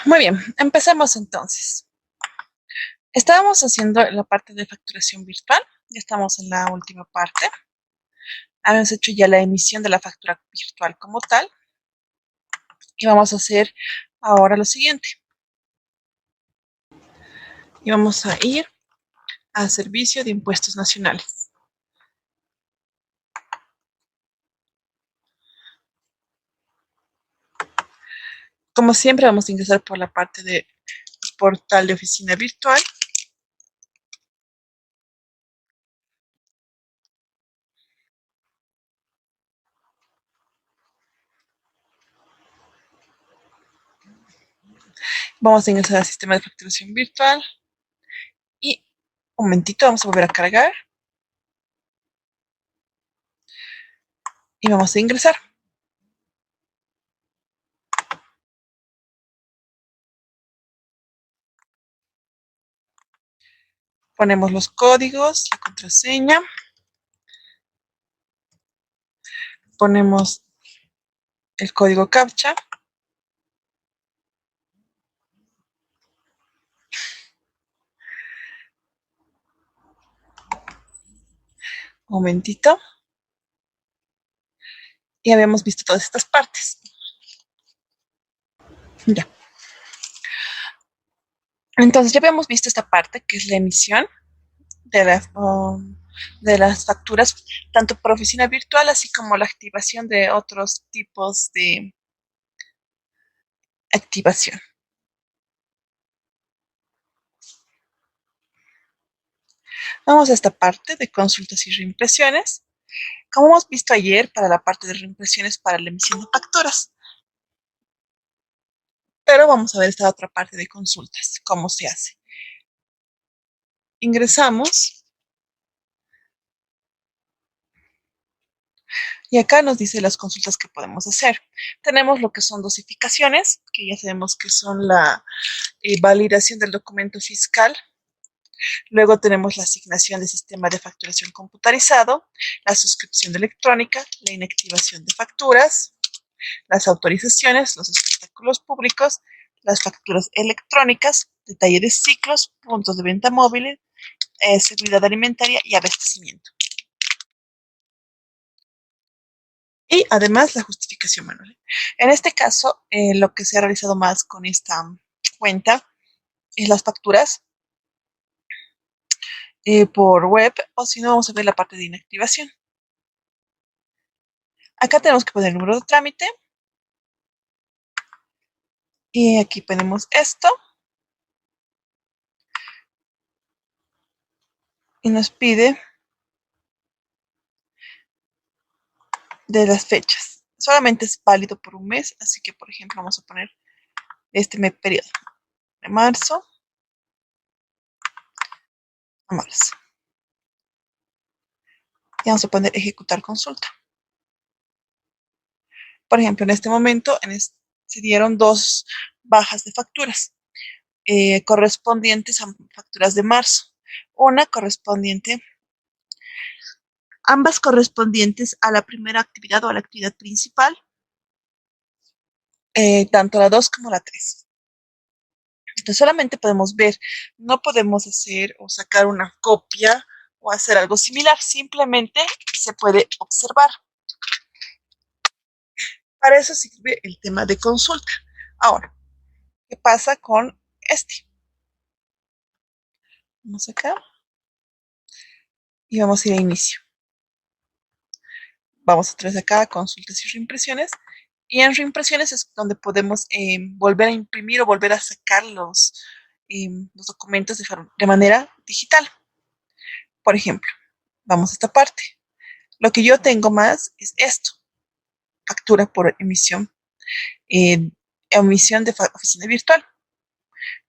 Muy bien, empecemos entonces. Estábamos haciendo la parte de facturación virtual, ya estamos en la última parte. Habíamos hecho ya la emisión de la factura virtual como tal y vamos a hacer ahora lo siguiente. Y vamos a ir a Servicio de Impuestos Nacionales. Como siempre, vamos a ingresar por la parte de portal de oficina virtual. Vamos a ingresar al sistema de facturación virtual y un momentito, vamos a volver a cargar y vamos a ingresar. Ponemos los códigos, la contraseña, ponemos el código CAPTCHA. Un momentito. Y habíamos visto todas estas partes. Ya. Entonces ya habíamos visto esta parte que es la emisión de, de las facturas, tanto por oficina virtual, así como la activación de otros tipos de activación. Vamos a esta parte de consultas y reimpresiones. Como hemos visto ayer, para la parte de reimpresiones para la emisión de facturas. Pero vamos a ver esta otra parte de consultas, cómo se hace. Ingresamos y acá nos dice las consultas que podemos hacer. Tenemos lo que son dosificaciones, que ya sabemos que son la validación del documento fiscal. Luego tenemos la asignación de sistema de facturación computarizado, la suscripción electrónica, la inactivación de facturas, las autorizaciones, los espectáculos públicos, las facturas electrónicas, detalle de ciclos, puntos de venta móviles, seguridad alimentaria y abastecimiento. Y además la justificación manual. En este caso, lo que se ha realizado más con esta cuenta es las facturas por web, o si no, vamos a ver la parte de inactivación. Acá tenemos que poner el número de trámite. Y aquí ponemos esto. Y nos pide de las fechas. Solamente es válido por un mes, así que, por ejemplo, vamos a poner este periodo de marzo a marzo. Y vamos a poner ejecutar consulta. Por ejemplo, en este momento se dieron dos bajas de facturas correspondientes a facturas de marzo. Una correspondiente, ambas correspondientes a la primera actividad o a la actividad principal, tanto la 2 como la 3. Entonces solamente podemos ver, no podemos hacer o sacar una copia o hacer algo similar, simplemente se puede observar. Para eso sirve el tema de consulta. Ahora, ¿qué pasa con este? Vamos acá y vamos a ir a inicio. Vamos otra vez acá a consultas y reimpresiones. Y en reimpresiones es donde podemos volver a imprimir o volver a sacar los documentos de manera digital. Por ejemplo, vamos a esta parte. Lo que yo tengo más es esto, factura por emisión, emisión de oficina virtual.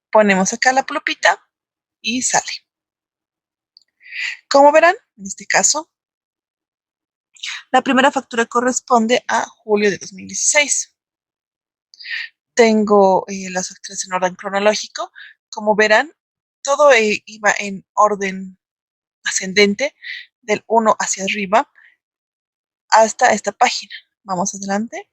Ponemos acá la plupita y sale. Como verán, en este caso, la primera factura corresponde a julio de 2016. Tengo las facturas en orden cronológico. Como verán, todo iba en orden ascendente, del 1 hacia arriba, hasta esta página. Vamos adelante.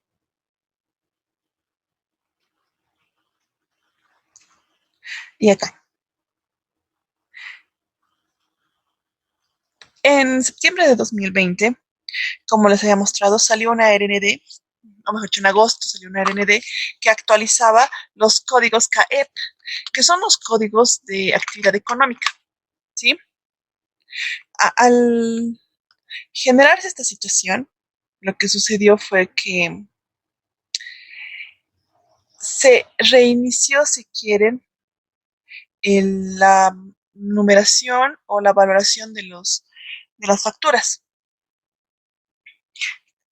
Y acá. En septiembre de 2020, como les había mostrado, salió una RND, o mejor dicho, en agosto salió una RND que actualizaba los códigos CAEP, que son los códigos de actividad económica, ¿sí? Al generarse esta situación, lo que sucedió fue que se reinició, si quieren, la numeración o la valoración de las facturas.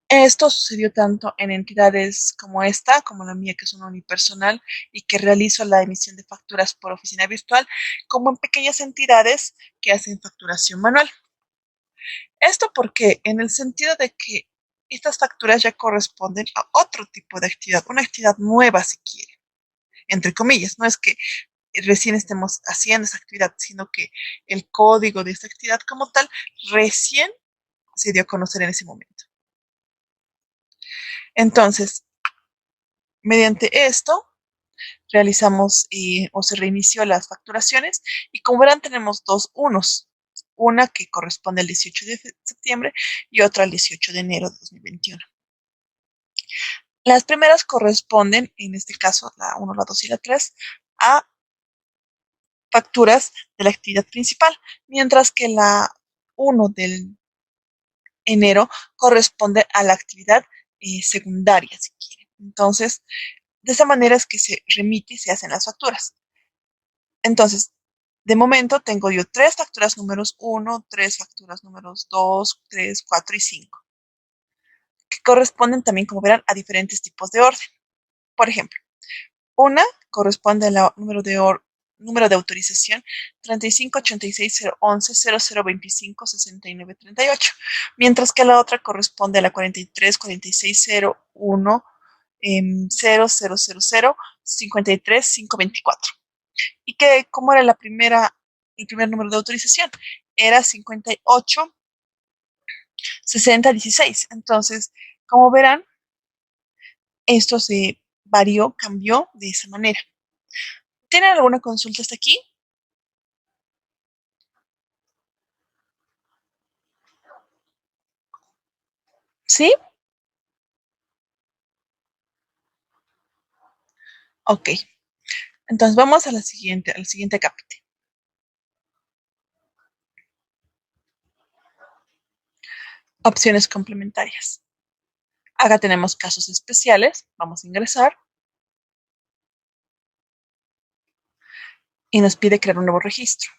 Esto sucedió tanto en entidades como esta, como la mía, que es una unipersonal y que realizo la emisión de facturas por oficina virtual, como en pequeñas entidades que hacen facturación manual. Esto porque, en el sentido de que estas facturas ya corresponden a otro tipo de actividad, una actividad nueva, si quiere, entre comillas. No es que recién estemos haciendo esa actividad, sino que el código de esta actividad como tal recién se dio a conocer en ese momento. Entonces, mediante esto, realizamos o se reinició las facturaciones y como verán tenemos dos unos, una que corresponde al 18 de septiembre y otra al 18 de enero de 2021. Las primeras corresponden, en este caso, la 1, la 2 y la 3, a facturas de la actividad principal, mientras que la 1 del enero corresponde a la actividad secundaria, si quieren. Entonces, de esa manera es que se remite y se hacen las facturas. Entonces, de momento tengo yo tres facturas números 1, tres facturas números 2, 3, 4 y 5, que corresponden también, como verán, a diferentes tipos de orden. Por ejemplo, una corresponde al número de autorización 358601101100256938, mientras que la otra corresponde a la 434601 000053524. Y que, ¿cómo era el primer número de autorización? Era 586016. Entonces, como verán, esto se varió, cambió de esa manera. ¿Tienen alguna consulta hasta aquí? ¿Sí? Ok. Entonces vamos a al siguiente capítulo. Opciones complementarias. Acá tenemos casos especiales. Vamos a ingresar y nos pide crear un nuevo registro.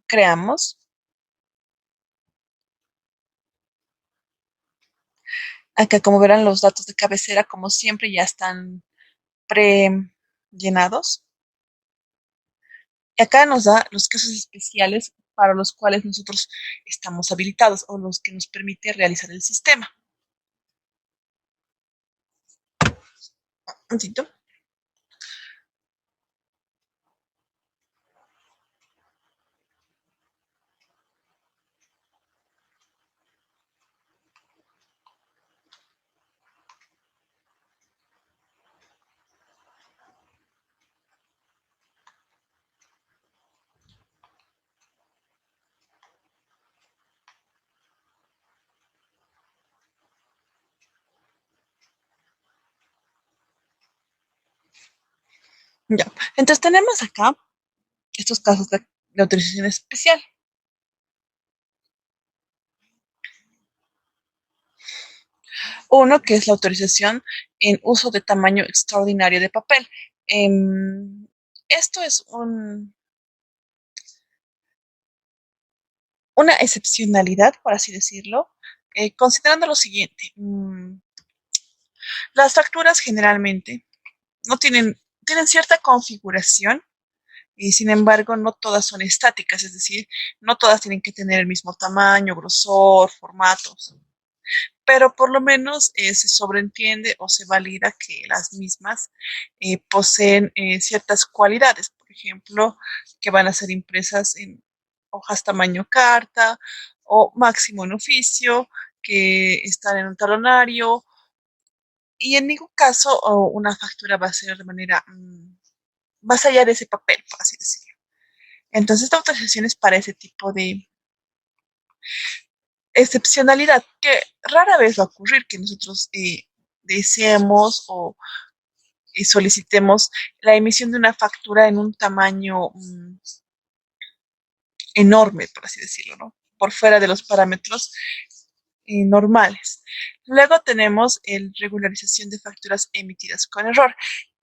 Creamos. Acá, como verán, los datos de cabecera, como siempre, ya están pre-llenados. Y acá nos da los casos especiales para los cuales nosotros estamos habilitados o los que nos permite realizar el sistema. Un momentito. Ya. Entonces tenemos acá estos casos de autorización especial. Uno que es la autorización en uso de tamaño extraordinario de papel. Esto es una excepcionalidad, por así decirlo, considerando lo siguiente. Las facturas generalmente no tienen cierta configuración y sin embargo no todas son estáticas, es decir, no todas tienen que tener el mismo tamaño, grosor, formatos, pero por lo menos se sobreentiende o se valida que las mismas poseen ciertas cualidades, por ejemplo, que van a ser impresas en hojas tamaño carta o máximo en oficio, que están en un talonario, y en ningún caso una factura va a ser de manera más allá de ese papel, por así decirlo. Entonces, esta autorización es para ese tipo de excepcionalidad que rara vez va a ocurrir que nosotros deseemos o solicitemos la emisión de una factura en un tamaño enorme, por así decirlo, ¿no? Por fuera de los parámetros normales. Luego tenemos el regularización de facturas emitidas con error.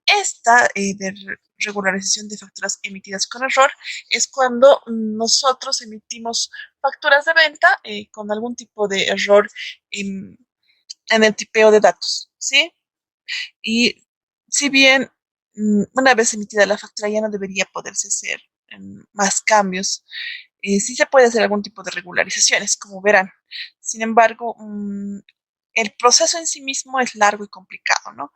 Esta de regularización de facturas emitidas con error es cuando nosotros emitimos facturas de venta con algún tipo de error en el tipeo de datos, ¿sí? Y si bien una vez emitida la factura ya no debería poderse hacer más cambios, sí se puede hacer algún tipo de regularizaciones, como verán. Sin embargo, el proceso en sí mismo es largo y complicado, ¿no?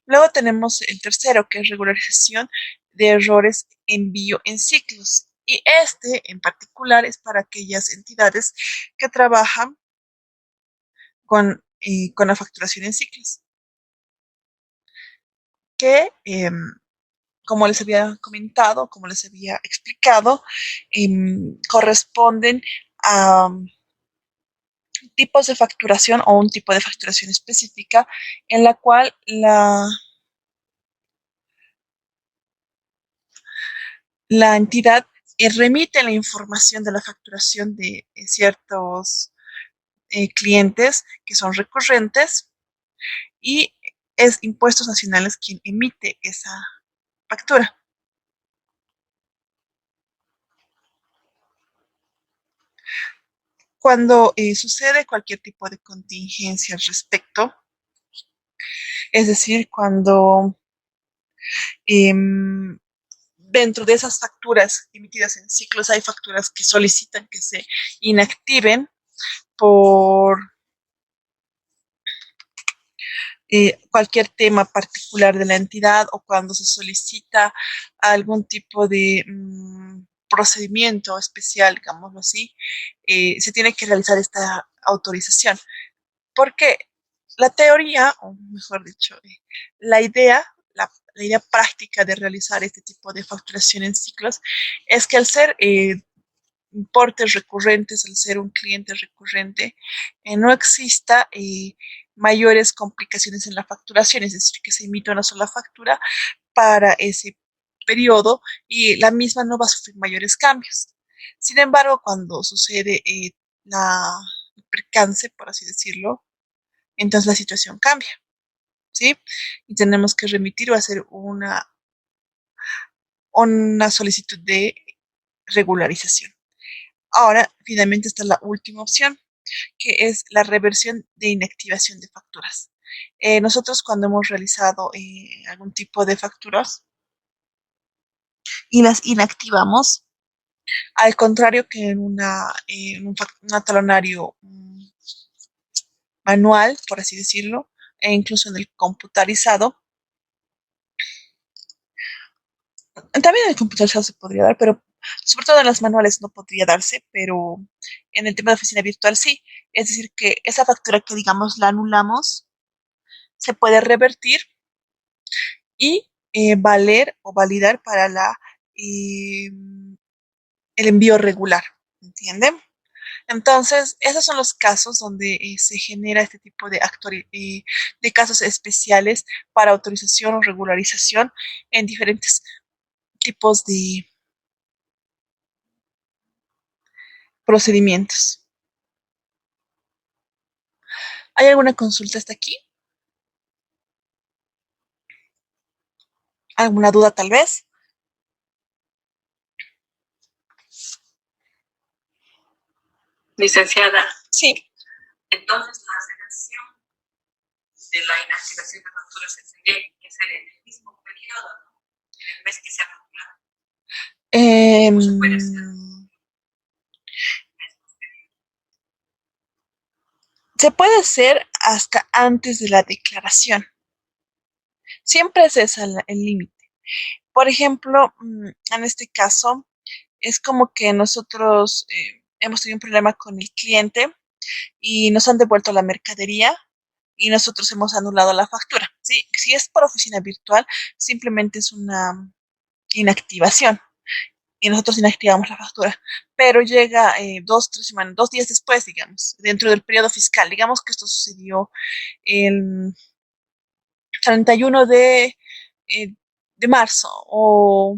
Luego tenemos el tercero, que es regularización de errores envío en ciclos. Y este en particular es para aquellas entidades que trabajan con la facturación en ciclos, que como les había comentado, como les había explicado, corresponden a tipos de facturación o un tipo de facturación específica en la cual la entidad remite la información de la facturación de ciertos clientes que son recurrentes y es Impuestos Nacionales quien emite esa factura. Cuando sucede cualquier tipo de contingencia al respecto, es decir, cuando eh, dentro de esas facturas emitidas en ciclos hay facturas que solicitan que se inactiven por cualquier tema particular de la entidad o cuando se solicita algún tipo de procedimiento especial, digámoslo así, se tiene que realizar esta autorización. Porque la teoría, o mejor dicho, la idea, la idea práctica de realizar este tipo de facturación en ciclos es que al ser importes recurrentes, al ser un cliente recurrente, no exista mayores complicaciones en la facturación, es decir, que se emita una sola factura para ese periodo y la misma no va a sufrir mayores cambios. Sin embargo, cuando sucede el percance, por así decirlo, entonces la situación cambia, ¿sí? Y tenemos que remitir o hacer una solicitud de regularización. Ahora, finalmente está la última opción, que es la reversión de inactivación de facturas. Nosotros cuando hemos realizado algún tipo de facturas y las inactivamos, al contrario que en un talonario manual, por así decirlo, e incluso en el computarizado, también en el computarizado se podría dar, pero sobre todo en las manuales no podría darse, pero en el tema de oficina virtual sí. Es decir, que esa factura que digamos la anulamos se puede revertir y valer o validar para eh, el envío regular, ¿entienden? Entonces, esos son los casos donde se genera este tipo de casos especiales para autorización o regularización en diferentes tipos de procedimientos. ¿Hay alguna consulta hasta aquí? ¿Alguna duda tal vez? Licenciada, Sí. entonces la asignación de la inactivación de facturas se tiene que ser en el mismo periodo, ¿no? En el mes que se ha facturado. Eh, ¿Cómo se puede hacer? Se puede hacer hasta antes de la declaración. Siempre es ese el límite. Por ejemplo, en este caso, es como que nosotros hemos tenido un problema con el cliente y nos han devuelto la mercadería y nosotros hemos anulado la factura, ¿sí? Si es por oficina virtual, simplemente es inactivación y nosotros inactivamos la factura, pero llega 2, 3 semanas, 2 días después, digamos, dentro del periodo fiscal. Digamos que esto sucedió el 31 de marzo o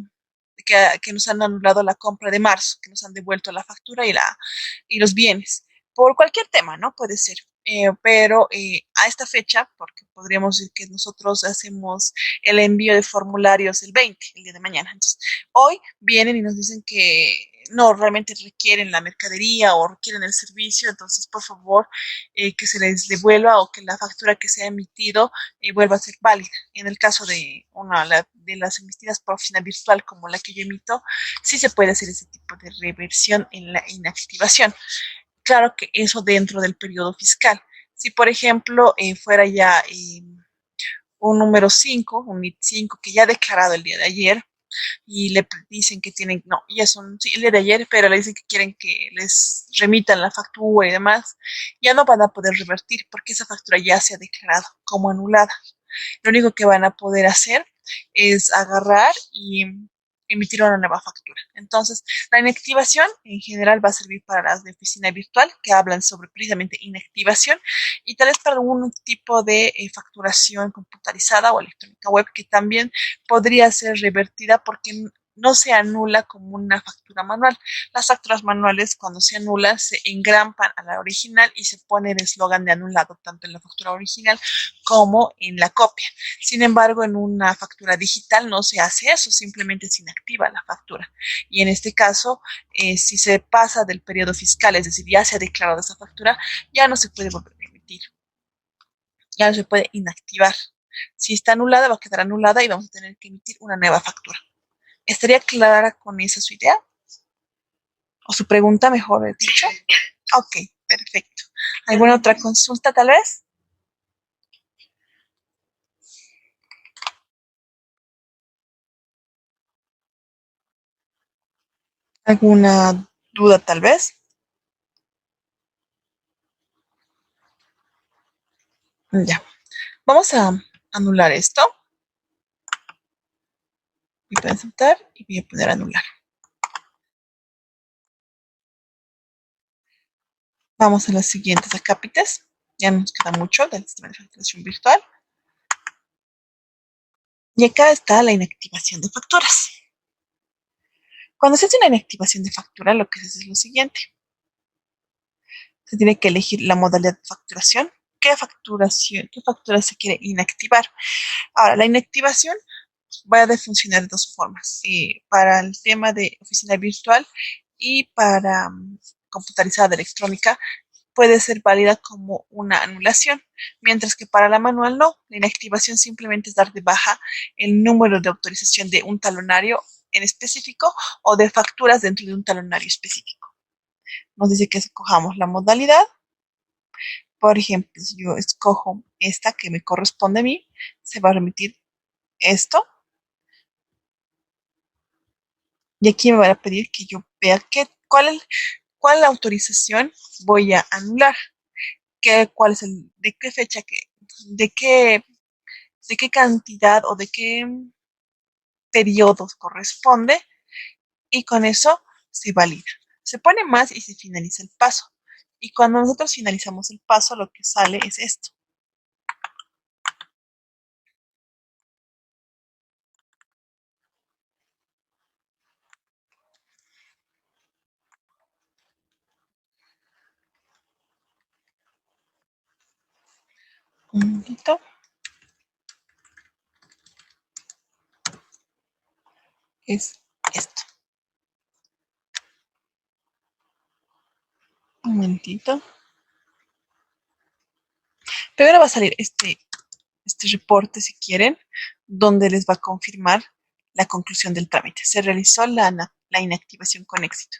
que nos han anulado la compra de marzo, que nos han devuelto la factura y los bienes, por cualquier tema, ¿no? Puede ser. Pero a esta fecha, porque podríamos decir que nosotros hacemos el envío de formularios el 20, el día de mañana. Entonces, hoy vienen y nos dicen que no realmente requieren la mercadería o requieren el servicio, entonces por favor que se les devuelva o que la factura que se ha emitido vuelva a ser válida. En el caso de de las emitidas por oficina virtual como la que yo emito, sí se puede hacer ese tipo de reversión en la inactivación. Claro que eso dentro del periodo fiscal. Si, por ejemplo, fuera ya un número 5, un NIT 5, que ya ha declarado el día de ayer, y le dicen que tienen, no, ya son, sí, el día de ayer, pero le dicen que quieren que les remitan la factura y demás, ya no van a poder revertir porque esa factura ya se ha declarado como anulada. Lo único que van a poder hacer es agarrar y emitir una nueva factura. Entonces, la inactivación en general va a servir para las de oficina virtual que hablan sobre precisamente inactivación y tal vez para algún tipo de facturación computarizada o electrónica web que también podría ser revertida porque no se anula como una factura manual. Las facturas manuales, cuando se anulan, se engrampan a la original y se pone el eslogan de anulado tanto en la factura original como en la copia. Sin embargo, en una factura digital no se hace eso, simplemente se inactiva la factura. Y en este caso, si se pasa del periodo fiscal, es decir, ya se ha declarado esa factura, ya no se puede volver a emitir, ya no se puede inactivar. Si está anulada, va a quedar anulada y vamos a tener que emitir una nueva factura. ¿Estaría clara con esa su idea? ¿O su pregunta, mejor dicho? Ok, perfecto. ¿Alguna otra consulta tal vez? ¿Alguna duda tal vez? Ya. Vamos a anular esto. Y voy a aceptar y voy a poner anular. Vamos a las siguientes acápites. Ya no nos queda mucho del sistema de facturación virtual. Y acá está la inactivación de facturas. Cuando se hace una inactivación de factura, lo que se hace es lo siguiente. Se tiene que elegir la modalidad de facturación. ¿Qué factura se quiere inactivar? Ahora, la inactivación va a funcionar de dos formas. Para el tema de oficina virtual y para computarizada electrónica, puede ser válida como una anulación, mientras que para la manual no. La inactivación simplemente es dar de baja el número de autorización de un talonario en específico o de facturas dentro de un talonario específico. Nos dice que escojamos la modalidad. Por ejemplo, si yo escojo esta que me corresponde a mí, se va a remitir esto. Y aquí me van a pedir que yo vea cuál autorización voy a anular, cuál es de qué fecha, de qué, de qué cantidad o de qué periodos corresponde y con eso se valida. Se pone más y se finaliza el paso. Y cuando nosotros finalizamos el paso, lo que sale es esto. Un momentito. Es esto. Un momentito. Primero va a salir este reporte, si quieren, donde les va a confirmar la conclusión del trámite. Se realizó la inactivación con éxito.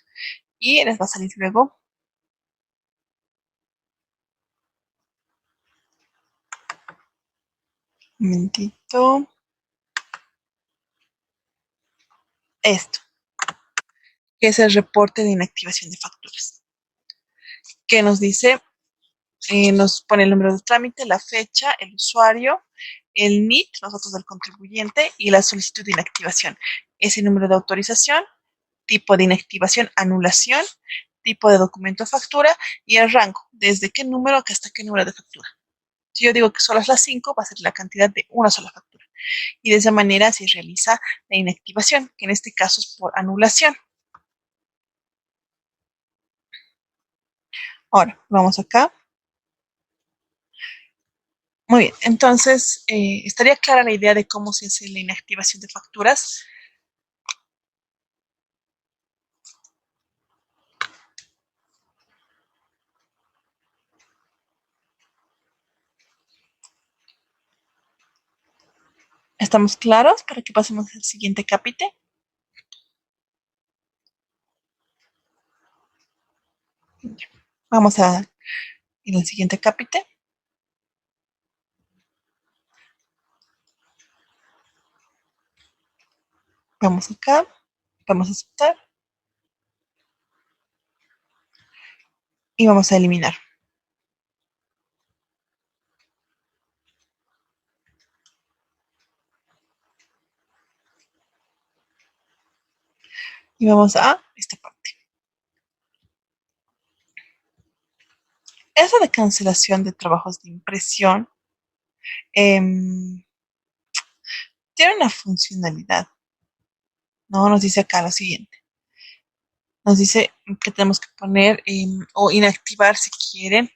Y les va a salir luego un momentito. Esto, que es el reporte de inactivación de facturas, que nos dice, nos pone el número de trámite, la fecha, el usuario, el NIT, los datos del contribuyente y la solicitud de inactivación. ese número de autorización, tipo de inactivación, anulación, tipo de documento factura y el rango, desde qué número hasta qué número de factura. Si yo digo que solo es las 5, va a ser la cantidad de una sola factura. Y de esa manera se realiza la inactivación, que en este caso es por anulación. Ahora, vamos acá. Muy bien, entonces, ¿estaría clara la idea de cómo se hace la inactivación de facturas? ¿Estamos claros para que pasemos al siguiente capítulo? Vamos a ir al siguiente capítulo. Vamos acá, vamos a aceptar y vamos a eliminar. Y vamos a esta parte. Esa de cancelación de trabajos de impresión tiene una funcionalidad. No nos dice acá lo siguiente. Nos dice que tenemos que poner o inactivar si quieren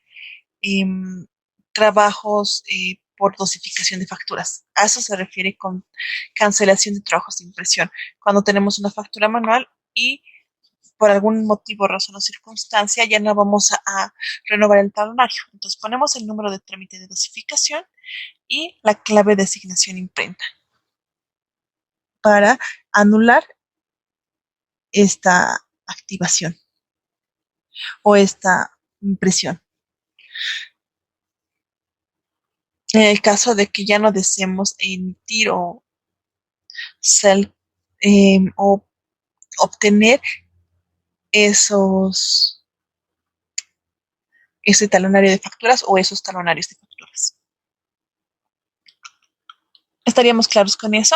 trabajos por dosificación de facturas. A eso se refiere con cancelación de trabajos de impresión. Cuando tenemos una factura manual y por algún motivo, razón o circunstancia ya no vamos a renovar el talonario. Entonces ponemos el número de trámite de dosificación y la clave de asignación imprenta para anular esta activación o esta impresión. En el caso de que ya no deseemos emitir o obtener esos ese talonario de facturas o esos talonarios de facturas. ¿Estaríamos claros con eso?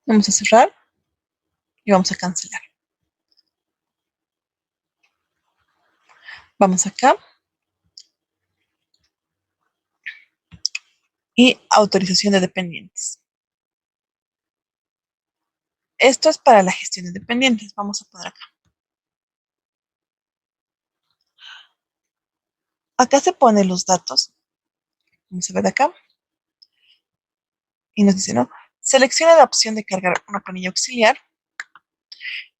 Vamos a cerrar y vamos a cancelar. Vamos acá y autorización de dependientes. Esto es para la gestión de dependientes. Vamos a poner acá. Acá se ponen los datos. Vamos a ver acá. Y nos dice, ¿no? Selecciona la opción de cargar una planilla auxiliar.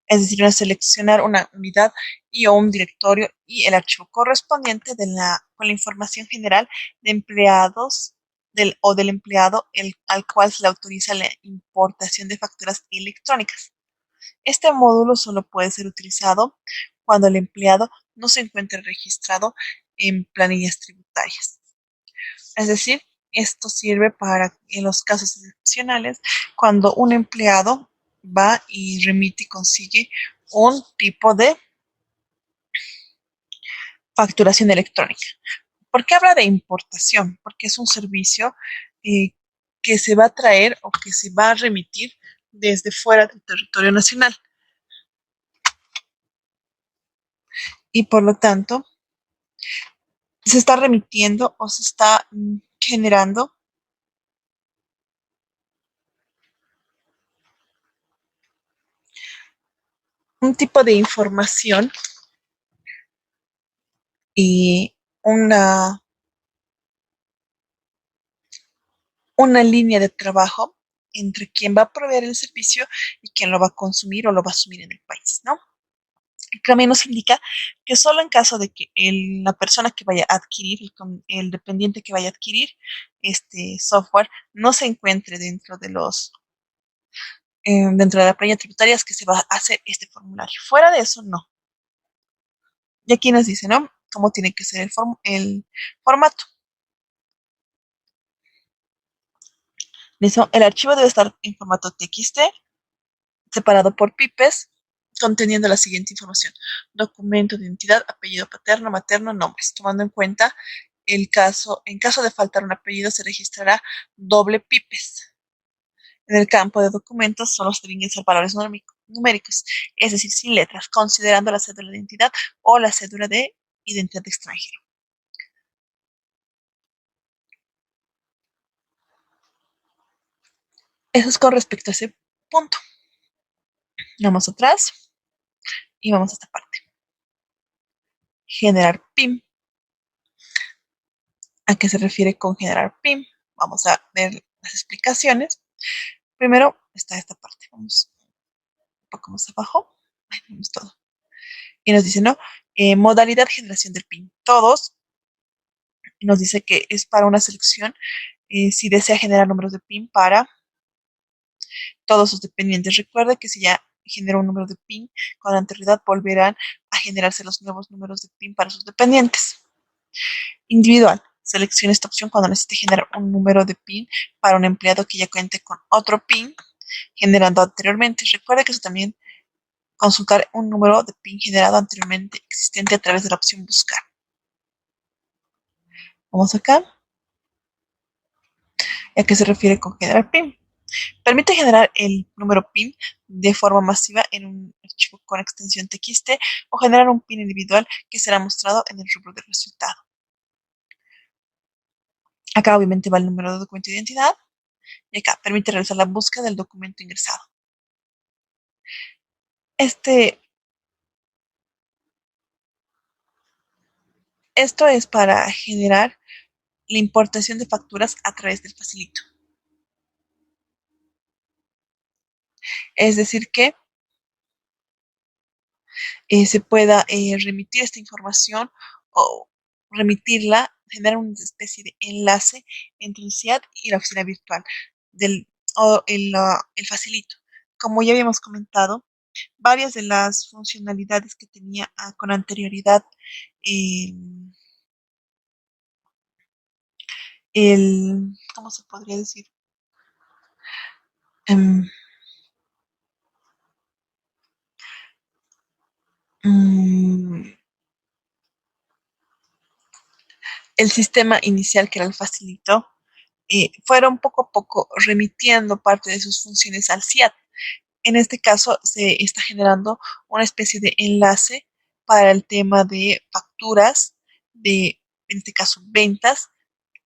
Es decir, seleccionar una unidad y o un directorio y el archivo correspondiente con la información general de empleados del empleado al cual se le autoriza la importación de facturas electrónicas. Este módulo solo puede ser utilizado cuando el empleado no se encuentre registrado en planillas tributarias. Es decir, esto sirve para, en los casos excepcionales, cuando un empleado va y remite y consigue un tipo de facturación electrónica. ¿Por qué habla de importación? Porque es un servicio eh, que se va a traer o que se va a remitir desde fuera del territorio nacional. Y por lo tanto, se está remitiendo o se está generando un tipo de información y una línea de trabajo entre quien va a proveer el servicio y quien lo va a consumir o lo va a asumir en el país, ¿no? También nos indica que solo en caso de que la persona que vaya a adquirir, el dependiente que vaya a adquirir este software, no se encuentre dentro de la planilla tributaria, es que se va a hacer este formulario. Fuera de eso, no. Y aquí nos dice, ¿no? Cómo tiene que ser el formato. El archivo debe estar en formato TXT, separado por pipes, conteniendo la siguiente información: documento de identidad, apellido paterno, materno, nombres, tomando en cuenta En caso de faltar un apellido, se registrará doble pipes. En el campo de documentos solo se deben ingresar valores numéricos, es decir, sin letras, considerando la cédula de identidad o la cédula de identidad de extranjero. Eso es con respecto a ese punto. Vamos atrás y vamos a esta parte. Generar PIN. ¿A qué se refiere con generar PIN? Vamos a ver las explicaciones. Primero está esta parte. Vamos un poco más abajo. Ahí tenemos todo. Y nos dice, ¿no? Modalidad generación del PIN. Todos. Y nos dice que es para una selección si desea generar números de PIN para todos sus dependientes. Recuerde que si ya genera un número de PIN, con anterioridad volverán a generarse los nuevos números de PIN para sus dependientes. Individual. Seleccione esta opción cuando necesite generar un número de PIN para un empleado que ya cuente con otro PIN generando anteriormente. Recuerde que eso también consultar un número de PIN generado anteriormente existente a través de la opción buscar. Vamos acá. ¿Y a qué se refiere con generar PIN? Permite generar el número PIN de forma masiva en un archivo con extensión TXT o generar un PIN individual que será mostrado en el rubro del resultado. Acá obviamente va el número de documento de identidad y acá permite realizar la búsqueda del documento ingresado. Esto es para generar la importación de facturas a través del facilito. Es decir, que se pueda remitir esta información o remitirla, generar una especie de enlace entre el CIAT y la oficina virtual o el facilito. Como ya habíamos comentado, varias de las funcionalidades que tenía con anterioridad ¿cómo se podría decir? Um, um, el sistema inicial que era el facilito, fueron poco a poco remitiendo parte de sus funciones al CIAT. En este caso se está generando una especie de enlace para el tema de facturas, en este caso ventas,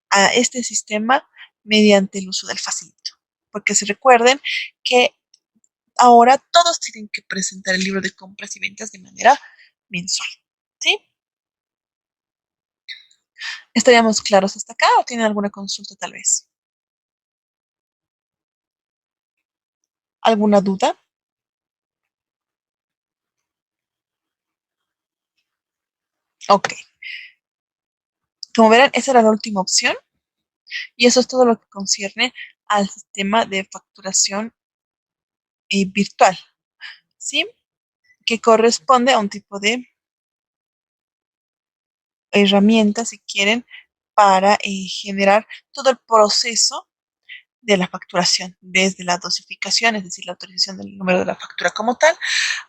a este sistema mediante el uso del facilito. Porque se recuerden que ahora todos tienen que presentar el libro de compras y ventas de manera mensual. ¿Sí? ¿Estaríamos claros hasta acá o tienen alguna consulta tal vez? ¿Alguna duda? Ok. Como verán, esa era la última opción y eso es todo lo que concierne al sistema de facturación virtual, ¿sí? Que corresponde a un tipo de herramienta, si quieren, para generar todo el proceso de la facturación, desde la dosificación, es decir, la autorización del número de la factura como tal,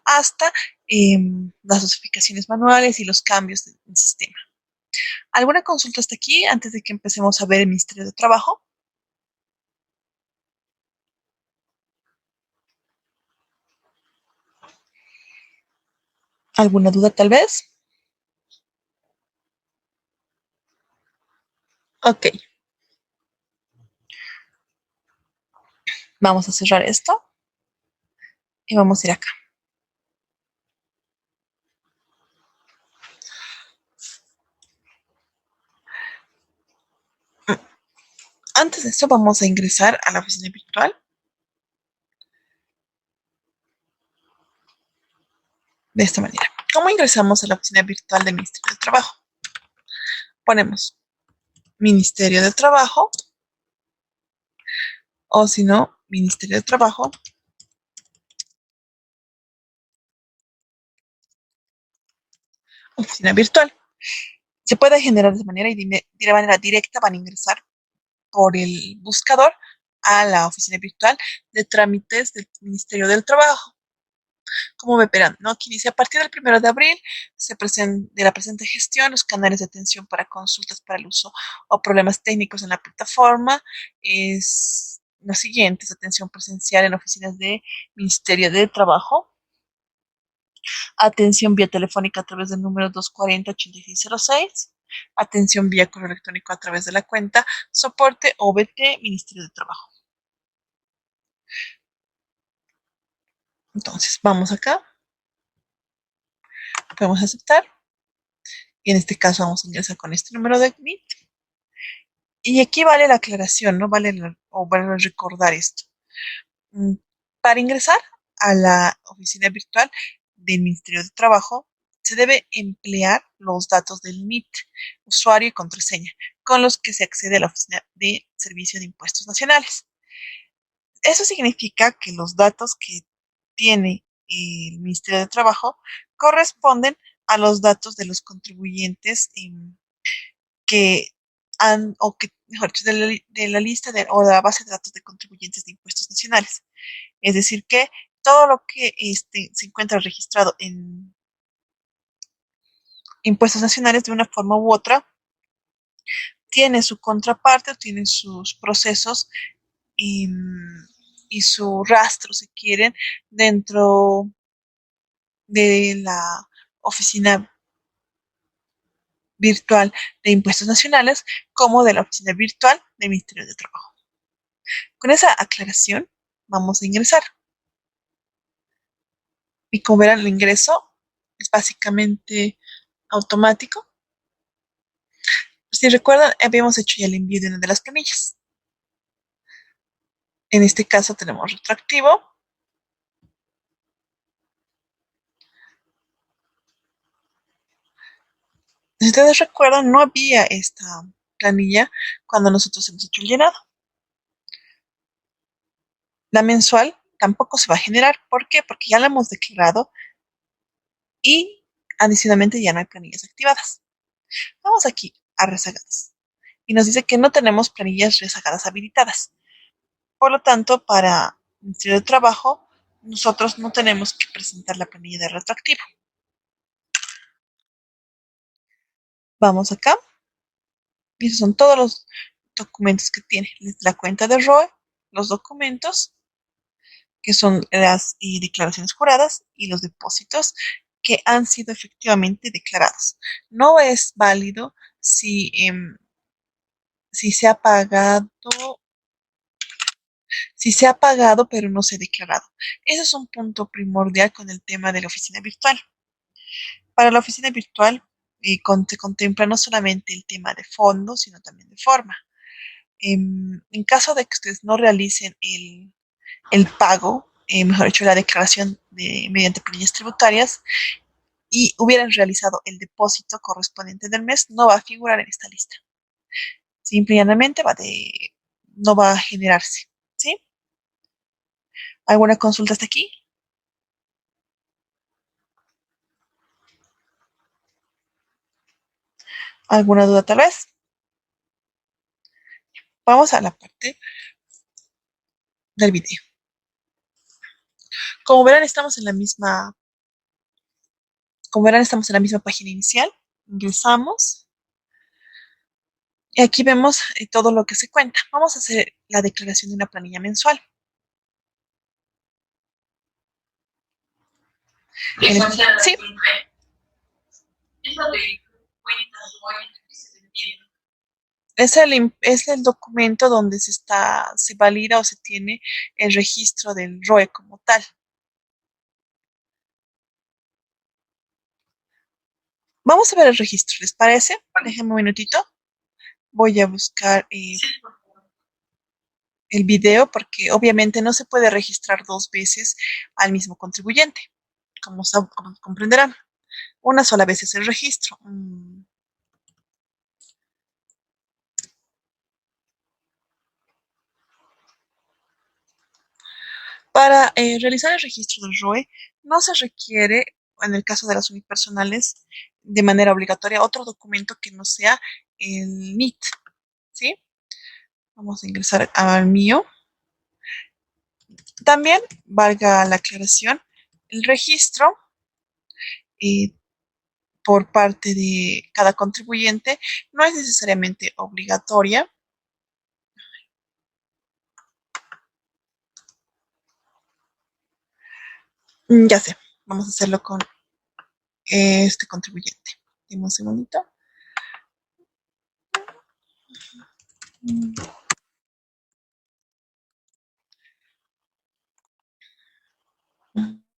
hasta las dosificaciones manuales y los cambios del sistema. ¿Alguna consulta hasta aquí antes de que empecemos a ver el Ministerio de Trabajo? ¿Alguna duda tal vez? Ok, vamos a cerrar esto y vamos a ir acá. Antes de esto vamos a ingresar a la oficina virtual de esta manera. ¿Cómo ingresamos a la oficina virtual del Ministerio de Trabajo? Ponemos Ministerio de Trabajo o si no, Ministerio de Trabajo, oficina virtual. Se puede generar de manera directa, van a ingresar por el buscador a la oficina virtual de trámites del Ministerio del Trabajo. Como verán, ¿no? Aquí dice, a partir del 1 de abril de la presente gestión, los canales de atención para consultas para el uso o problemas técnicos en la plataforma es los siguientes: atención presencial en oficinas de Ministerio de Trabajo, atención vía telefónica a través del número 240-8606, atención vía correo electrónico a través de la cuenta soporte OBT Ministerio de Trabajo. Entonces, vamos acá, podemos aceptar, y en este caso vamos a ingresar con este número de NIT. Y aquí vale la aclaración, ¿no? Vale recordar esto. Para ingresar a la oficina virtual del Ministerio de Trabajo, se debe emplear los datos del NIT, usuario y contraseña, con los que se accede a la Oficina de Servicio de Impuestos Nacionales. Eso significa que los datos que tiene el Ministerio de Trabajo corresponden a los datos de los contribuyentes que o que, mejor dicho, de la lista o de la base de datos de contribuyentes de impuestos nacionales. Es decir, que todo lo que se encuentra registrado en impuestos nacionales de una forma u otra tiene su contraparte, tiene sus procesos y, y su rastro, si quieren, dentro de la oficina virtual de impuestos nacionales como de la oficina virtual del Ministerio de Trabajo. Con esa aclaración vamos a ingresar. Y como verán, el ingreso es básicamente automático. Si recuerdan, habíamos hecho ya el envío de una de las planillas. En este caso tenemos retroactivo. Si ustedes recuerdan, no había esta planilla cuando nosotros hemos hecho el llenado. La mensual tampoco se va a generar. ¿Por qué? Porque ya la hemos declarado y adicionalmente ya no hay planillas activadas. Vamos aquí a rezagadas. Y nos dice que no tenemos planillas rezagadas habilitadas. Por lo tanto, para el Ministerio de Trabajo, nosotros no tenemos que presentar la planilla de retroactivo. Vamos acá. Y esos son todos los documentos que tiene. La cuenta de ROE, los documentos, que son las declaraciones juradas, y los depósitos que han sido efectivamente declarados. No es válido si se ha pagado pero no se ha declarado. Ese es un punto primordial con el tema de la oficina virtual. Para la oficina virtual se contempla no solamente el tema de fondo, sino también de forma. En caso de que ustedes no realicen el pago, mejor dicho, la declaración mediante planillas tributarias, y hubieran realizado el depósito correspondiente del mes, no va a figurar en esta lista. Simplemente no va a generarse. ¿Sí? ¿Alguna consulta hasta aquí? ¿Alguna duda tal vez? Vamos a la parte del video. Como verán, estamos en la misma página inicial. Ingresamos. Y aquí vemos todo lo que se cuenta. Vamos a hacer la declaración de una planilla mensual. Sí. Es el documento donde se valida o se tiene el registro del ROE como tal. Vamos a ver el registro, ¿les parece? Déjenme un minutito. Voy a buscar el video porque obviamente no se puede registrar dos veces al mismo contribuyente, como comprenderán. Una sola vez es el registro. Para realizar el registro del ROE no se requiere, en el caso de las unipersonales, de manera obligatoria otro documento que no sea el NIT. ¿Sí? Vamos a ingresar al mío. También, valga la aclaración, El registro eh, por parte de cada contribuyente no es necesariamente obligatoria. Ya sé, vamos a hacerlo con este contribuyente. Dime un segundito.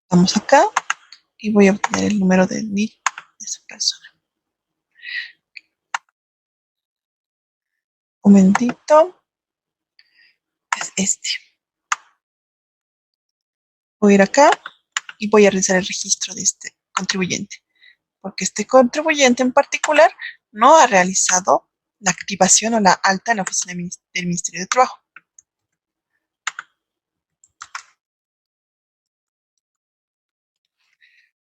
Vamos acá y voy a obtener el número de NIT de esa persona. Un momentito. Es este. Voy a ir acá y voy a realizar el registro de este contribuyente, porque este contribuyente en particular no ha realizado la activación o la alta en la oficina del Ministerio de Trabajo.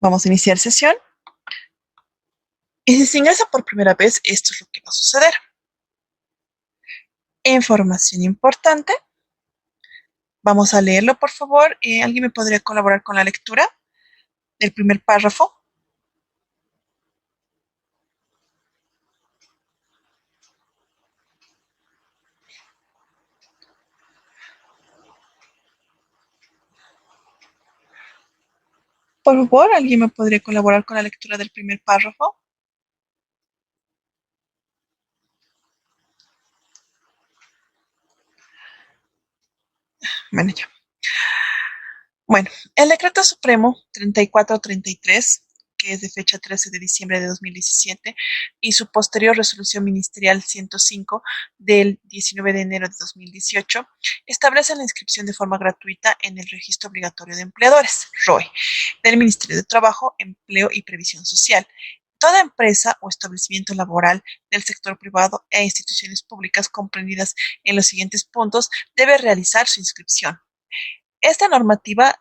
Vamos a iniciar sesión. Y si se ingresa por primera vez, esto es lo que va a suceder. Información importante. Vamos a leerlo, por favor. ¿Alguien me podría colaborar con la lectura del primer párrafo? Por favor, ¿alguien me podría colaborar con la lectura del primer párrafo? Bueno, ya. Bueno, el Decreto Supremo 3433, que es de fecha 13 de diciembre de 2017, y su posterior resolución ministerial 105 del 19 de enero de 2018, establecen la inscripción de forma gratuita en el Registro Obligatorio de Empleadores, ROE, del Ministerio de Trabajo, Empleo y Previsión Social. Toda empresa o establecimiento laboral del sector privado e instituciones públicas comprendidas en los siguientes puntos debe realizar su inscripción. Esta normativa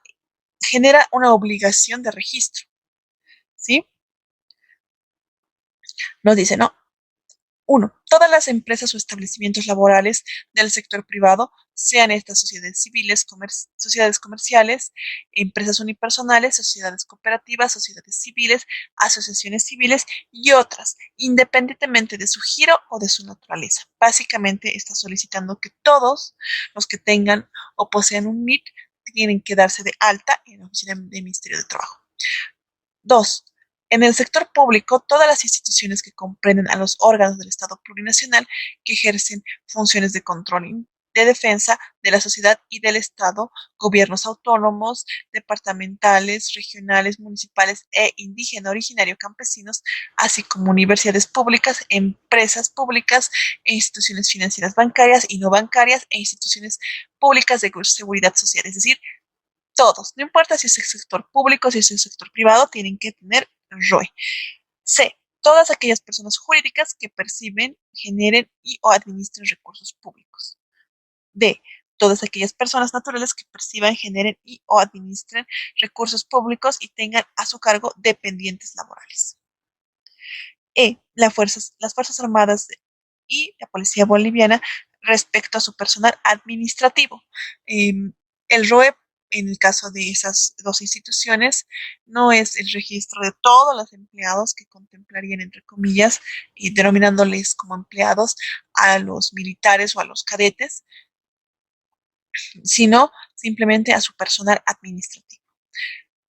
genera una obligación de registro, ¿sí? Nos dice, no, uno, todas las empresas o establecimientos laborales del sector privado, sean estas sociedades civiles, sociedades comerciales, empresas unipersonales, sociedades cooperativas, sociedades civiles, asociaciones civiles y otras, independientemente de su giro o de su naturaleza. Básicamente está solicitando que todos los que tengan o posean un NIT tienen que darse de alta en la oficina del Ministerio de Trabajo. Dos, en el sector público, todas las instituciones que comprenden a los órganos del Estado plurinacional que ejercen funciones de control de defensa de la sociedad y del Estado, gobiernos autónomos, departamentales, regionales, municipales e indígena originario campesinos, así como universidades públicas, empresas públicas, e instituciones financieras bancarias y no bancarias e instituciones públicas de seguridad social, es decir, todos, no importa si es el sector público, si es el sector privado, tienen que tener ROE. C. Todas aquellas personas jurídicas que perciben, generen y o administren recursos públicos. D. Todas aquellas personas naturales que perciban, generen y o administren recursos públicos y tengan a su cargo dependientes laborales. E. Las Fuerzas Armadas y la Policía Boliviana respecto a su personal administrativo. El ROE, en el caso de esas dos instituciones, no es el registro de todos los empleados que contemplarían, entre comillas, y denominándoles como empleados a los militares o a los cadetes, sino simplemente a su personal administrativo.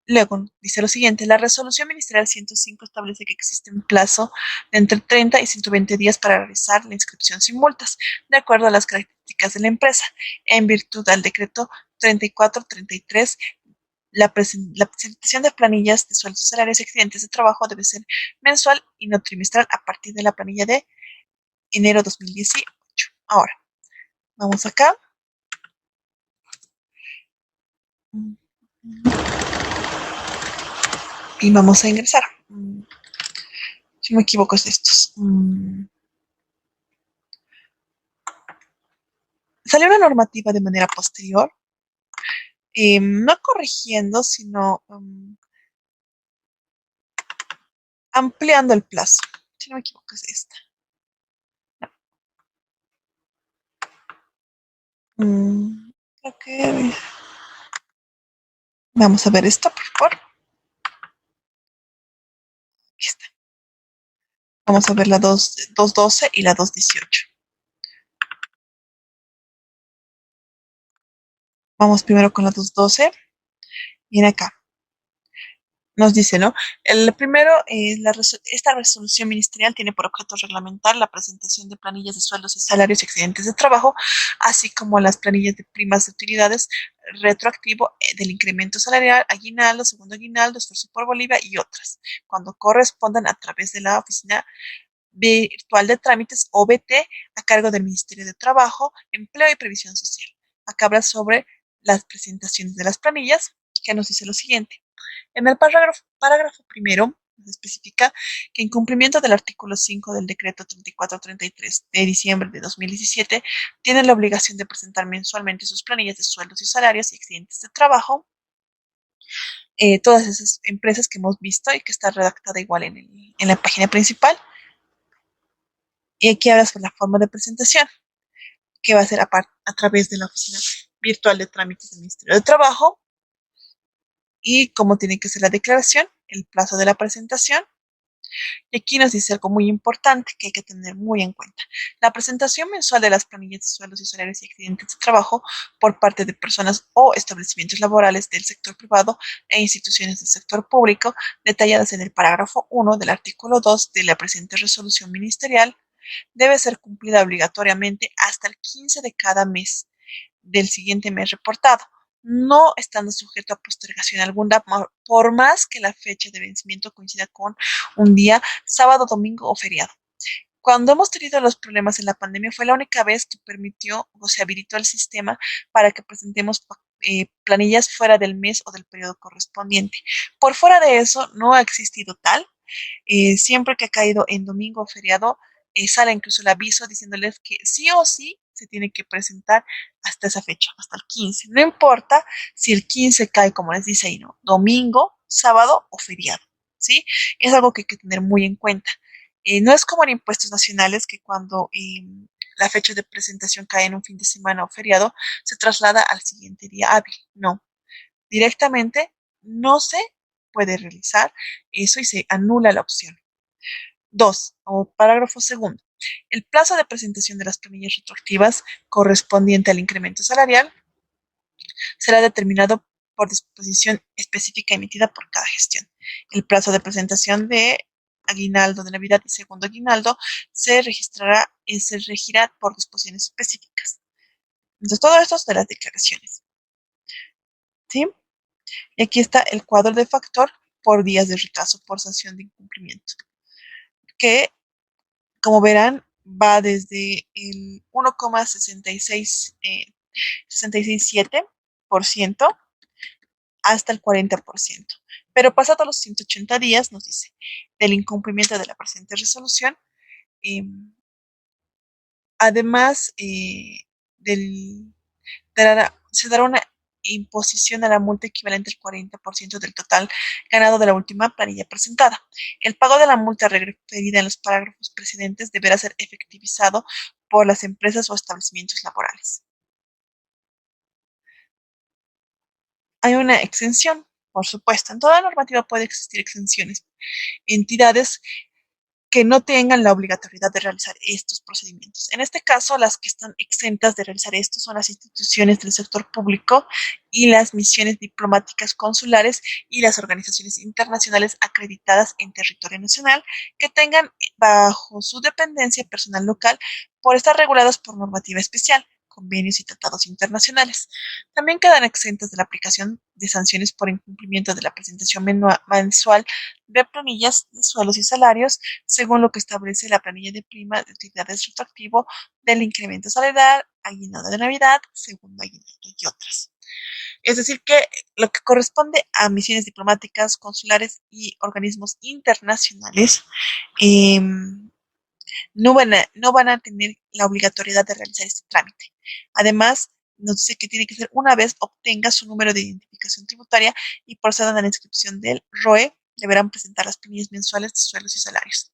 Luego dice lo siguiente, la resolución ministerial 105 establece que existe un plazo de entre 30 y 120 días para realizar la inscripción sin multas, de acuerdo a las características de la empresa. En virtud del decreto 3433, la presentación de planillas de sueldos, salarios y accidentes de trabajo debe ser mensual y no trimestral a partir de la planilla de enero 2018. Ahora, vamos acá. Y vamos a ingresar. Si no me equivoco es de estos. Salió una normativa de manera posterior, no corrigiendo, sino ampliando el plazo. Si no me equivoco es esta. Creo que Vamos a ver esto, por favor. Aquí está. Vamos a ver la 212 y la 218. Vamos primero con la 212. Viene acá. Nos dice, ¿no? El primero, esta resolución ministerial tiene por objeto reglamentar la presentación de planillas de sueldos y salarios y accidentes de trabajo, así como las planillas de primas de utilidades retroactivo del incremento salarial, aguinaldo, segundo aguinaldo, esfuerzo por Bolivia y otras, cuando correspondan a través de la Oficina Virtual de Trámites OVT a cargo del Ministerio de Trabajo, Empleo y Previsión Social. Acá habla sobre las presentaciones de las planillas, que nos dice lo siguiente. En el parágrafo primero se especifica que en cumplimiento del artículo 5 del decreto 3433 de diciembre de 2017, tienen la obligación de presentar mensualmente sus planillas de sueldos y salarios y accidentes de trabajo. Todas esas empresas que hemos visto y que está redactada igual en la página principal. Y aquí habla sobre la forma de presentación, que va a ser a través de la Oficina Virtual de Trámites del Ministerio de Trabajo, y cómo tiene que ser la declaración, el plazo de la presentación. Y aquí nos dice algo muy importante que hay que tener muy en cuenta. La presentación mensual de las planillas de sueldos y salarios y accidentes de trabajo por parte de personas o establecimientos laborales del sector privado e instituciones del sector público, detalladas en el parágrafo 1 del artículo 2 de la presente resolución ministerial, debe ser cumplida obligatoriamente hasta el 15 de cada mes del siguiente mes reportado, no estando sujeto a postergación alguna, por más que la fecha de vencimiento coincida con un día, sábado, domingo o feriado. Cuando hemos tenido los problemas en la pandemia fue la única vez que permitió o se habilitó el sistema para que presentemos planillas fuera del mes o del periodo correspondiente. Por fuera de eso, no ha existido tal. Siempre que ha caído en domingo o feriado, sale incluso el aviso diciéndoles que sí o sí se tiene que presentar hasta esa fecha, hasta el 15. No importa si el 15 cae, como les dice ahí, ¿no? Domingo, sábado o feriado, ¿sí? Es algo que hay que tener muy en cuenta. No es como en impuestos nacionales que cuando la fecha de presentación cae en un fin de semana o feriado, se traslada al siguiente día hábil. No, directamente no se puede realizar eso y se anula la opción. 2. O parágrafo segundo. El plazo de presentación de las planillas retroactivas correspondiente al incremento salarial será determinado por disposición específica emitida por cada gestión. El plazo de presentación de aguinaldo de Navidad y segundo aguinaldo se regirá por disposiciones específicas. Entonces, todo esto es de las declaraciones. ¿Sí? Y aquí está el cuadro de factor por días de retraso por sanción de incumplimiento, que, como verán, va desde el 1,667% hasta el 40%. Pero pasados los 180 días, nos dice, del incumplimiento de la presente resolución, eh, además del, se dará una imposición a la multa equivalente al 40% del total ganado de la última planilla presentada. El pago de la multa referida en los parágrafos precedentes deberá ser efectivizado por las empresas o establecimientos laborales. Hay una exención, por supuesto. En toda normativa puede existir exenciones. Entidades que no tengan la obligatoriedad de realizar estos procedimientos. En este caso, las que están exentas de realizar esto son las instituciones del sector público y las misiones diplomáticas consulares y las organizaciones internacionales acreditadas en territorio nacional que tengan bajo su dependencia personal local por estar reguladas por normativa especial, convenios y tratados internacionales. También quedan exentas de la aplicación de sanciones por incumplimiento de la presentación mensual de planillas de sueldos y salarios, según lo que establece la planilla de prima de utilidades retroactivo del incremento salarial, aguinaldo de Navidad, segundo aguinaldo y otras. Es decir, que lo que corresponde a misiones diplomáticas, consulares y organismos internacionales, eh, no van a tener la obligatoriedad de realizar este trámite. Además, nos dice que tiene que ser una vez obtenga su número de identificación tributaria y procedan a la inscripción del ROE, deberán presentar las planillas mensuales de sueldos y salarios.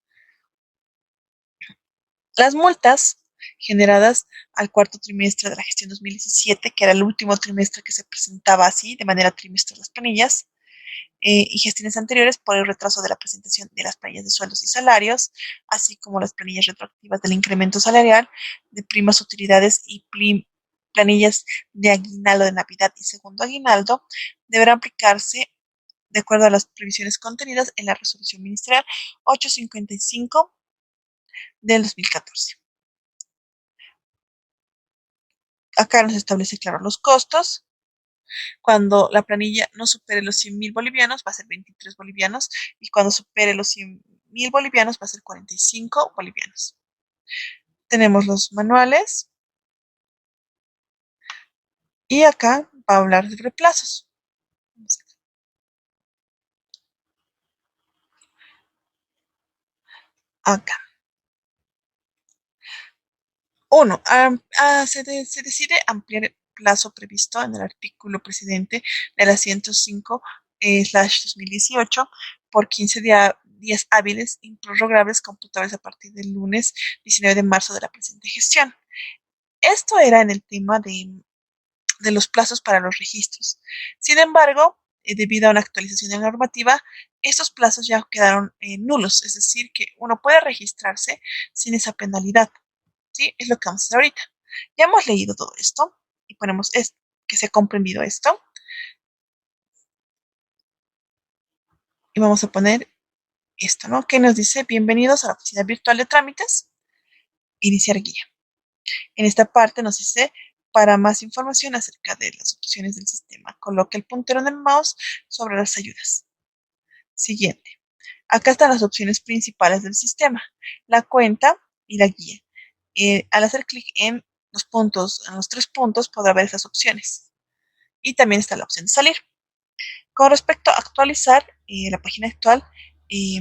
Las multas generadas al cuarto trimestre de la gestión 2017, que era el último trimestre que se presentaba así, de manera trimestral las planillas, y gestiones anteriores por el retraso de la presentación de las planillas de sueldos y salarios, así como las planillas retroactivas del incremento salarial, de primas utilidades y planillas de aguinaldo de Navidad y segundo aguinaldo, deberán aplicarse de acuerdo a las previsiones contenidas en la resolución ministerial 855 del 2014. Acá nos establece claro los costos. Cuando la planilla no supere los 100.000 bolivianos, va a ser 23 bolivianos. Y cuando supere los 100.000 bolivianos, va a ser 45 bolivianos. Tenemos los manuales. Y acá va a hablar de reemplazos. Acá. Uno, se decide ampliar el plazo previsto en el artículo presidente de la 105/2018 por 15 días hábiles improrrogables computables a partir del lunes 19 de marzo de la presente gestión. Esto era en el tema de los plazos para los registros. Sin embargo, debido a una actualización de la normativa, estos plazos ya quedaron nulos, es decir, que uno puede registrarse sin esa penalidad. ¿Sí? Es lo que vamos a hacer ahorita. Ya hemos leído todo esto y ponemos que se ha comprendido esto. Y vamos a poner esto, ¿no? Que nos dice, bienvenidos a la oficina virtual de trámites, iniciar guía. En esta parte nos dice, para más información acerca de las opciones del sistema, coloque el puntero del mouse sobre las ayudas. Siguiente. Acá están las opciones principales del sistema, la cuenta y la guía. Al hacer clic en los puntos, en los 3 puntos, podrá ver esas opciones. Y también está la opción de salir. Con respecto a actualizar la página actual, eh,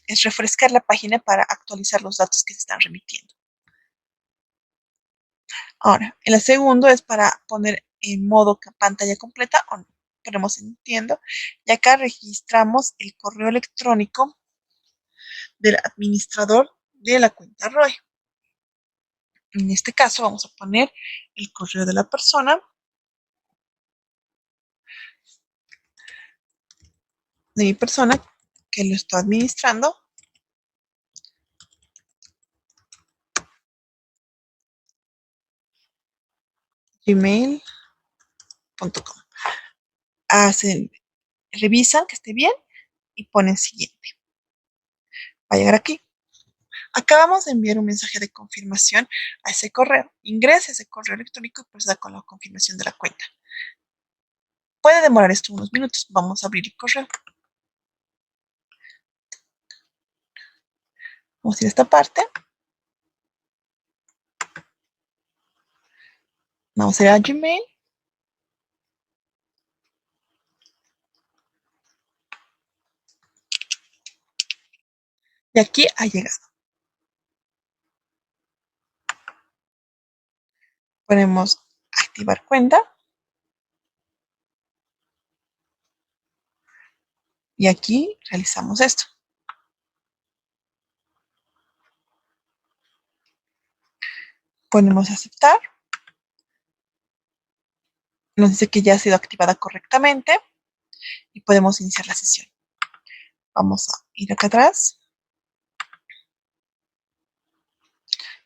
es refrescar la página para actualizar los datos que se están remitiendo. Ahora, el segundo es para poner en modo pantalla completa o no. Ponemos entiendo y acá registramos el correo electrónico del administrador de la cuenta ROE. En este caso vamos a poner el correo de la persona, de mi persona que lo está administrando, gmail.com. Revisan que esté bien y ponen siguiente. Va a llegar aquí. Acabamos de enviar un mensaje de confirmación a ese correo. Ingrese ese correo electrónico y proceda con la confirmación de la cuenta. Puede demorar esto unos minutos. Vamos a abrir el correo. Vamos a ir a esta parte. Vamos a ir a Gmail. Y aquí ha llegado. Ponemos activar cuenta. Y aquí realizamos esto. Ponemos aceptar. Nos dice que ya ha sido activada correctamente y podemos iniciar la sesión. Vamos a ir acá atrás.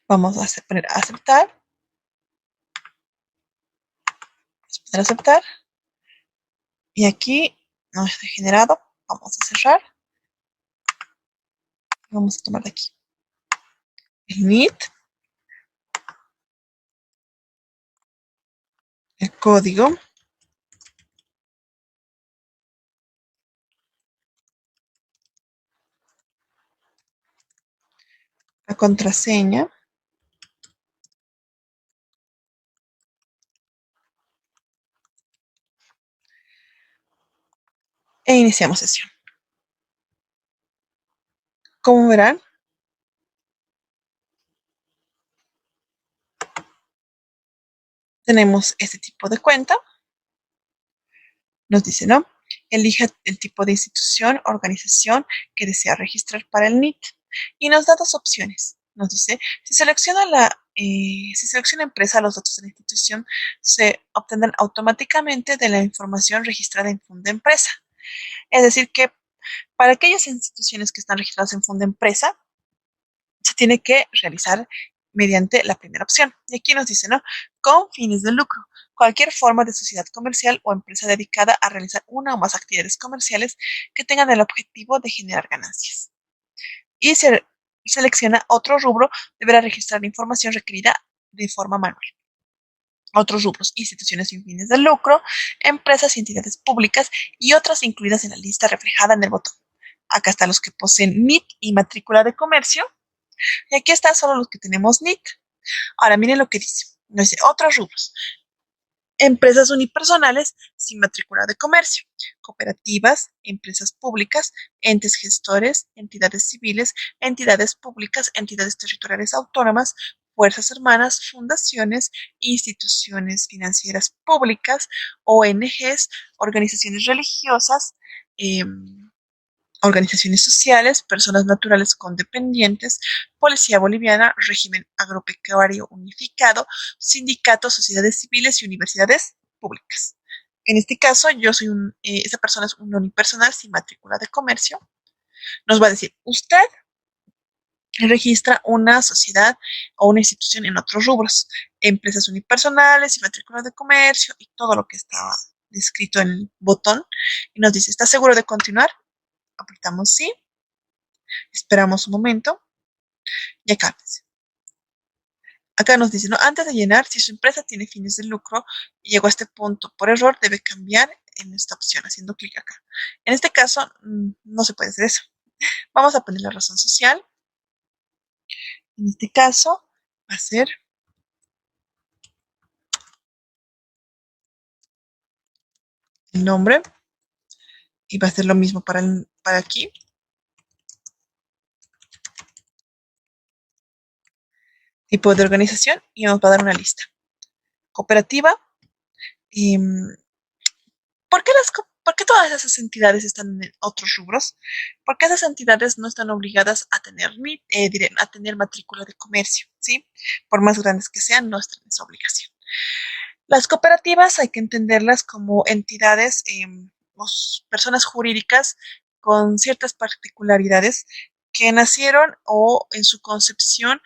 Vamos a poner aceptar. Vamos a poner aceptar. Y aquí no está generado. Vamos a cerrar. Vamos a tomar de aquí el NIT, el código, la contraseña e iniciamos sesión. Como verán, tenemos este tipo de cuenta. Nos dice, ¿no? Elija el tipo de institución, organización que desea registrar para el NIT. Y nos da dos opciones. nos dice, si selecciona empresa, los datos de la institución se obtendrán automáticamente de la información registrada en Funda Empresa. Es decir, que para aquellas instituciones que están registradas en Funda Empresa, se tiene que realizar mediante la primera opción. Y aquí nos dice, ¿no? Con fines de lucro. Cualquier forma de sociedad comercial o empresa dedicada a realizar una o más actividades comerciales que tengan el objetivo de generar ganancias. Y se selecciona otro rubro, deberá registrar la información requerida de forma manual. Otros rubros, instituciones sin fines de lucro, empresas y entidades públicas y otras incluidas en la lista reflejada en el botón. Acá están los que poseen NIT y matrícula de comercio. Y aquí están solo los que tenemos NIT. Ahora miren lo que dice. Nos dice otros rubros. Empresas unipersonales sin matrícula de comercio, cooperativas, empresas públicas, entes gestores, entidades civiles, entidades públicas, entidades territoriales autónomas, fuerzas hermanas, fundaciones, instituciones financieras públicas, ONGs, organizaciones religiosas, eh, organizaciones sociales, personas naturales con dependientes, Policía Boliviana, Régimen Agropecuario Unificado, sindicatos, sociedades civiles y universidades públicas. En este caso, esa persona es un unipersonal sin matrícula de comercio. Nos va a decir, usted registra una sociedad o una institución en otros rubros, empresas unipersonales, sin matrícula de comercio y todo lo que estaba descrito en el botón. Y nos dice, ¿está seguro de continuar? Apretamos sí. Esperamos un momento y acá, acá nos dice, ¿no? Antes de llenar, si su empresa tiene fines de lucro y llegó a este punto por error, debe cambiar en esta opción, haciendo clic acá. En este caso, no se puede hacer eso. Vamos a poner la razón social. En este caso, va a ser el nombre y va a ser lo mismo para aquí. Tipo de organización y nos va a dar una lista. Cooperativa. Y, ¿por qué todas esas entidades están en otros rubros? Porque esas entidades no están obligadas a tener matrícula de comercio, ¿sí? Por más grandes que sean, no están en esa obligación. Las cooperativas hay que entenderlas como entidades o personas jurídicas con ciertas particularidades que nacieron o en su concepción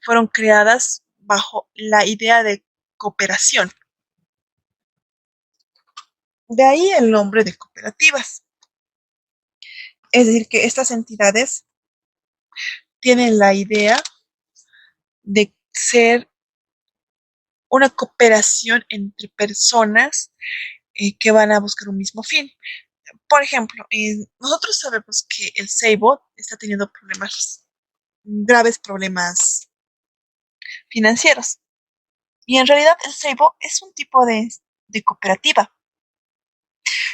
fueron creadas bajo la idea de cooperación. De ahí el nombre de cooperativas. Es decir, que estas entidades tienen la idea de ser una cooperación entre personas que van a buscar un mismo fin. Por ejemplo, nosotros sabemos que el Seibo está teniendo graves problemas financieros. Y en realidad el Seibo es un tipo de cooperativa.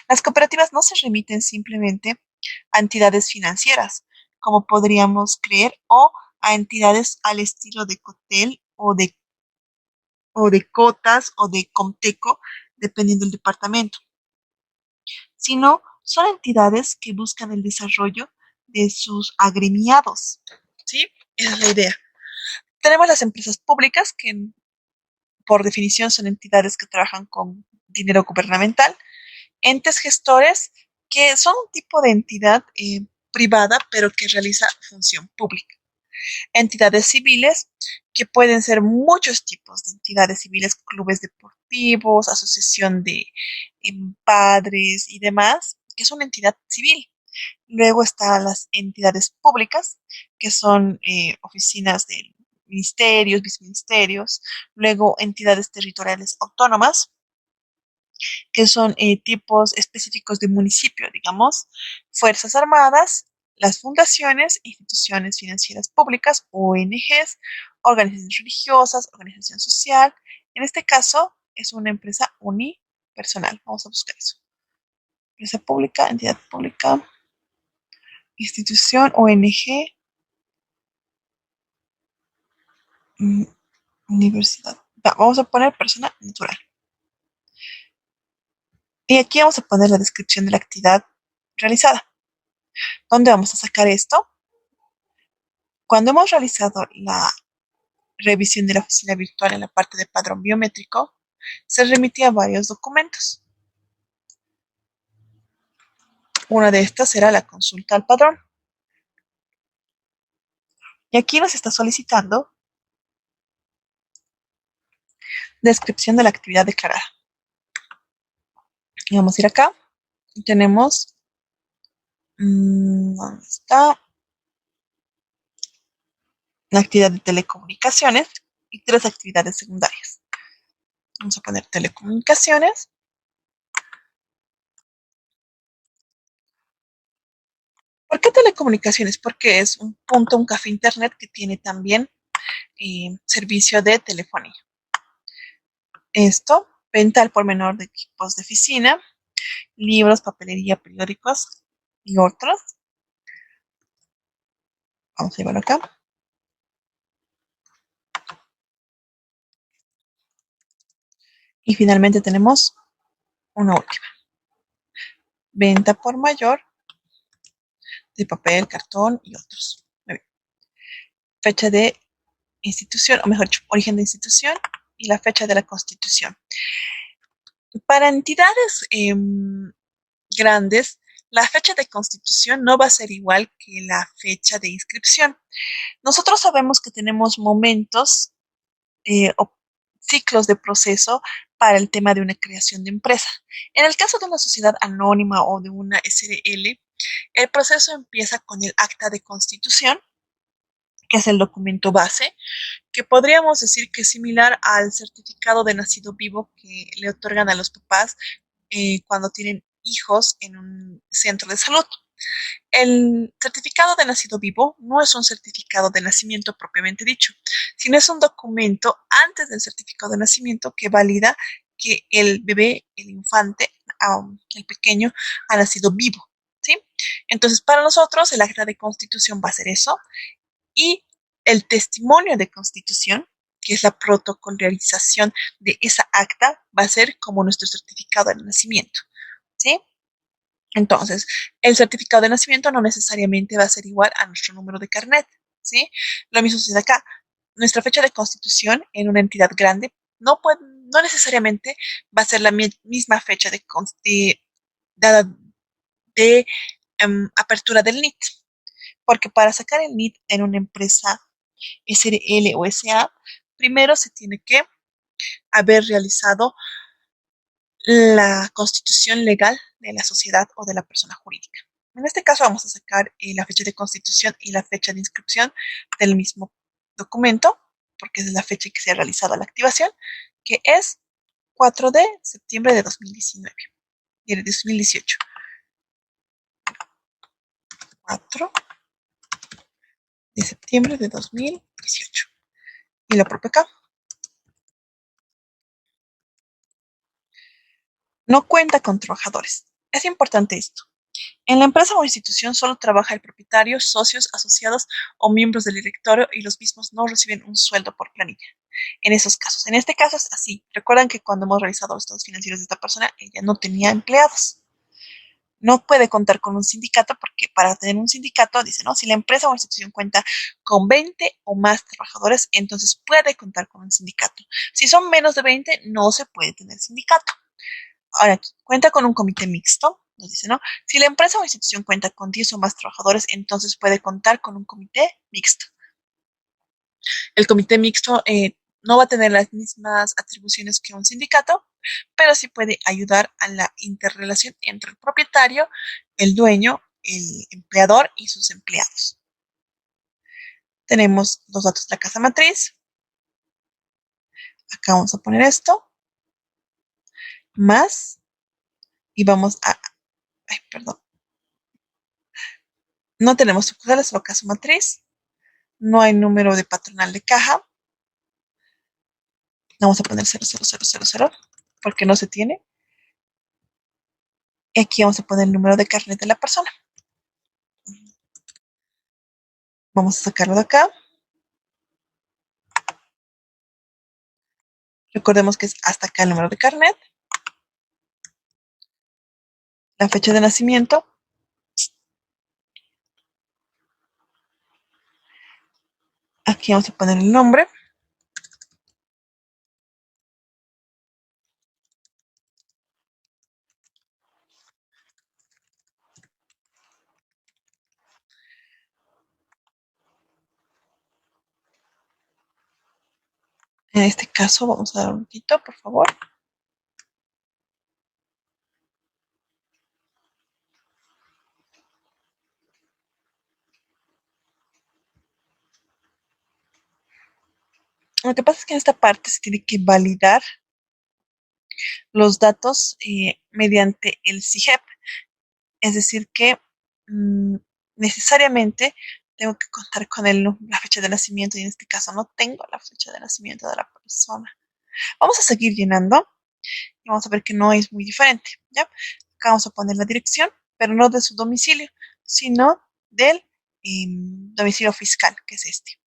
Las cooperativas no se remiten simplemente a entidades financieras, como podríamos creer, o a entidades al estilo de Cotel o de Cotas o de Comteco, dependiendo del departamento, sino son entidades que buscan el desarrollo de sus agremiados, ¿sí? Esa es la idea. Tenemos las empresas públicas, que por definición son entidades que trabajan con dinero gubernamental, entes gestores, que son un tipo de entidad privada, pero que realiza función pública. Entidades civiles, que pueden ser muchos tipos de entidades civiles, clubes deportivos, asociación de padres y demás, que es una entidad civil. Luego están las entidades públicas, que son oficinas de ministerios, viceministerios. Luego entidades territoriales autónomas, que son tipos específicos de municipio, digamos, fuerzas armadas, las fundaciones, instituciones financieras públicas, ONGs, organizaciones religiosas, organización social. En este caso es una empresa unipersonal. Vamos a buscar eso. Empresa pública, entidad pública, institución, ONG, universidad. Vamos a poner persona natural. Y aquí vamos a poner la descripción de la actividad realizada. ¿Dónde vamos a sacar esto? Cuando hemos realizado la revisión de la oficina virtual en la parte de padrón biométrico, se remitía varios documentos. Una de estas era la consulta al padrón. Y aquí nos está solicitando descripción de la actividad declarada. Y vamos a ir acá y tenemos, ¿dónde está? La actividad de telecomunicaciones y 3 actividades secundarias. Vamos a poner telecomunicaciones. ¿Por qué telecomunicaciones? Porque es un punto, un café internet que tiene también servicio de telefonía. Esto, venta al por menor de equipos de oficina, libros, papelería, periódicos y otros. Vamos a llevarlo acá. Y finalmente tenemos una última. Venta por mayor de papel, cartón y otros. Muy bien. Fecha de institución, o mejor dicho, origen de institución y la fecha de la constitución. Para entidades grandes, la fecha de constitución no va a ser igual que la fecha de inscripción. Nosotros sabemos que tenemos momentos o ciclos de proceso para el tema de una creación de empresa. En el caso de una sociedad anónima o de una SRL, el proceso empieza con el acta de constitución, que es el documento base, que podríamos decir que es similar al certificado de nacido vivo que le otorgan a los papás cuando tienen hijos en un centro de salud. El certificado de nacido vivo no es un certificado de nacimiento propiamente dicho, sino es un documento antes del certificado de nacimiento que valida que el bebé, el infante, el pequeño, ha nacido vivo, ¿sí? Entonces, para nosotros, el acta de constitución va a ser eso y el testimonio de constitución, que es la protocolarización de esa acta, va a ser como nuestro certificado de nacimiento, ¿sí? Entonces, el certificado de nacimiento no necesariamente va a ser igual a nuestro número de carnet, ¿sí? Lo mismo sucede acá. Nuestra fecha de constitución en una entidad grande no necesariamente va a ser la misma fecha de apertura del NIT, porque para sacar el NIT en una empresa SRL o SA, primero se tiene que haber realizado la constitución legal de la sociedad o de la persona jurídica. En este caso vamos a sacar la fecha de constitución y la fecha de inscripción del mismo documento, porque es la fecha que se ha realizado la activación, que es 4 de septiembre de 2019, y de 2018. 4 de septiembre de 2018. Y lo propio acá. No cuenta con trabajadores. Es importante esto. En la empresa o institución solo trabaja el propietario, socios, asociados o miembros del directorio y los mismos no reciben un sueldo por planilla. En esos casos. En este caso es así. Recuerdan que cuando hemos revisado los estados financieros de esta persona, ella no tenía empleados. No puede contar con un sindicato porque para tener un sindicato, dice, ¿no? Si la empresa o institución cuenta con 20 o más trabajadores, entonces puede contar con un sindicato. Si son menos de 20, no se puede tener sindicato. Ahora, cuenta con un comité mixto, nos dice, ¿no? Si la empresa o institución cuenta con 10 o más trabajadores, entonces puede contar con un comité mixto. El comité mixto no va a tener las mismas atribuciones que un sindicato, pero sí puede ayudar a la interrelación entre el propietario, el dueño, el empleador y sus empleados. Tenemos los datos de la casa matriz. Acá vamos a poner esto. Más. Y vamos a... Ay, perdón. No tenemos sucursales, solo casa matriz. No hay número de patronal de caja. Vamos a poner 00000 porque no se tiene. Y aquí vamos a poner el número de carnet de la persona. Vamos a sacarlo de acá. Recordemos que es hasta acá el número de carnet. La fecha de nacimiento. Aquí vamos a poner el nombre. En este caso vamos a dar un poquito, por favor. Lo que pasa es que en esta parte se tiene que validar los datos mediante el CIGEP. Es decir, que mm, necesariamente tengo que contar con la fecha de nacimiento y en este caso no tengo la fecha de nacimiento de la persona. Vamos a seguir llenando y vamos a ver que no es muy diferente, ¿ya? Acá vamos a poner la dirección, pero no de su domicilio, sino del domicilio fiscal, que es este.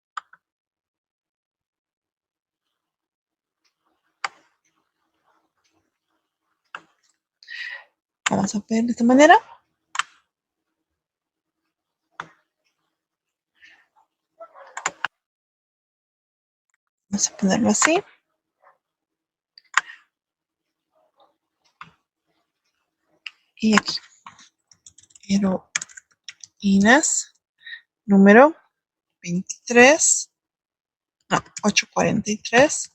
Vamos a ver de esta manera. Vamos a ponerlo así. Y aquí. Heroínas, número 23, no, 843.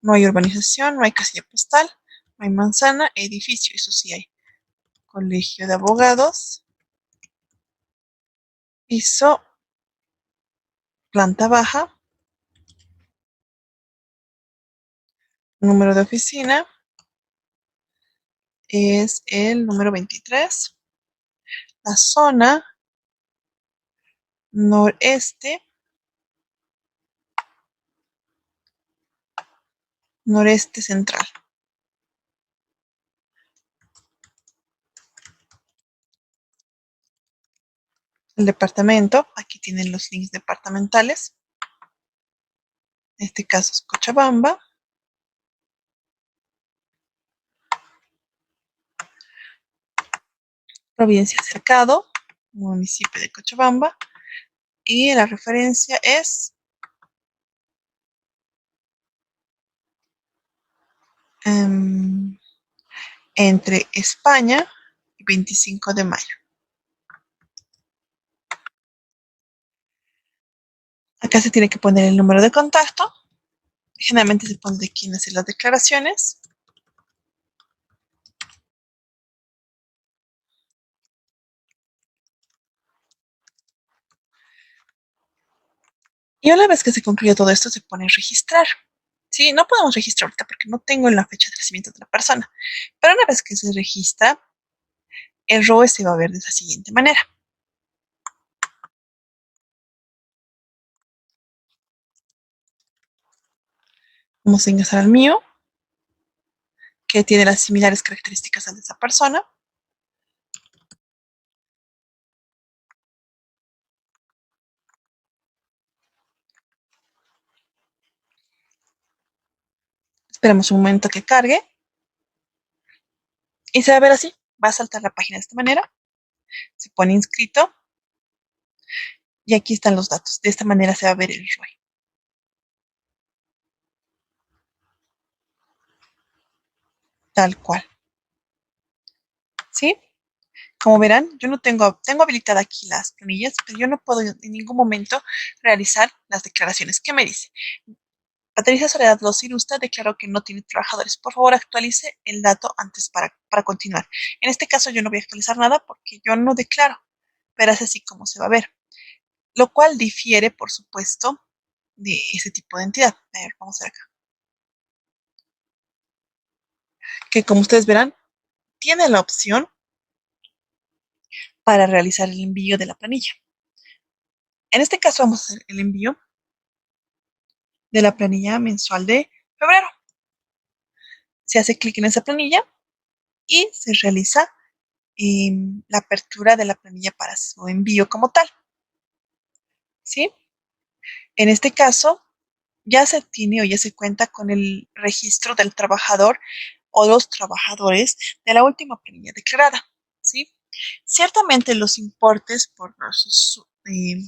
No hay urbanización, no hay casilla postal, no hay manzana, edificio, eso sí hay. Colegio de Abogados, piso, planta baja, número de oficina es el número 23. La zona noreste, noreste central. El departamento, aquí tienen los links departamentales. En este caso es Cochabamba. Provincia Cercado, municipio de Cochabamba. Y la referencia es entre España y 25 de mayo. Acá se tiene que poner el número de contacto. Generalmente se pone de quién hace las declaraciones. Y una vez que se concluye todo esto, se pone registrar. Sí, no podemos registrar ahorita porque no tengo la fecha de nacimiento de la persona. Pero una vez que se registra, el ROE se va a ver de esa siguiente manera. Vamos a ingresar al mío, que tiene las similares características a de esa persona. Esperamos un momento que cargue. Y se va a ver así. Va a saltar la página de esta manera. Se pone inscrito. Y aquí están los datos. De esta manera se va a ver el ROE. Tal cual. ¿Sí? Como verán, yo no tengo habilitada aquí las planillas, pero yo no puedo en ningún momento realizar las declaraciones. ¿Qué me dice? Patricia Soledad Los Irusta declaró que no tiene trabajadores. Por favor, actualice el dato antes para continuar. En este caso yo no voy a actualizar nada porque yo no declaro, pero es así como se va a ver. Lo cual difiere, por supuesto, de ese tipo de entidad. A ver, vamos a ver acá. Que como ustedes verán, tiene la opción para realizar el envío de la planilla. En este caso vamos a hacer el envío de la planilla mensual de febrero. Se hace clic en esa planilla y se realiza la apertura de la planilla para su envío como tal. ¿Sí? En este caso, ya se tiene o ya se cuenta con el registro del trabajador o los trabajadores de la última planilla declarada. ¿Sí? Ciertamente los importes por los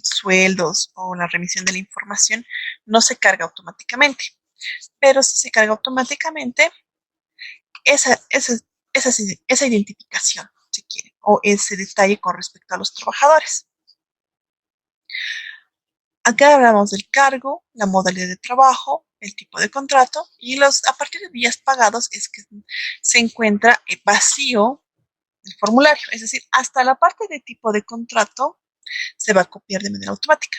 sueldos o la remisión de la información no se carga automáticamente, pero sí se carga automáticamente esa, esa, esa, esa identificación, si quieren, o ese detalle con respecto a los trabajadores. Acá hablamos del cargo, la modalidad de trabajo, el tipo de contrato y a partir de días pagados es que se encuentra vacío el formulario, es decir, hasta la parte de tipo de contrato se va a copiar de manera automática.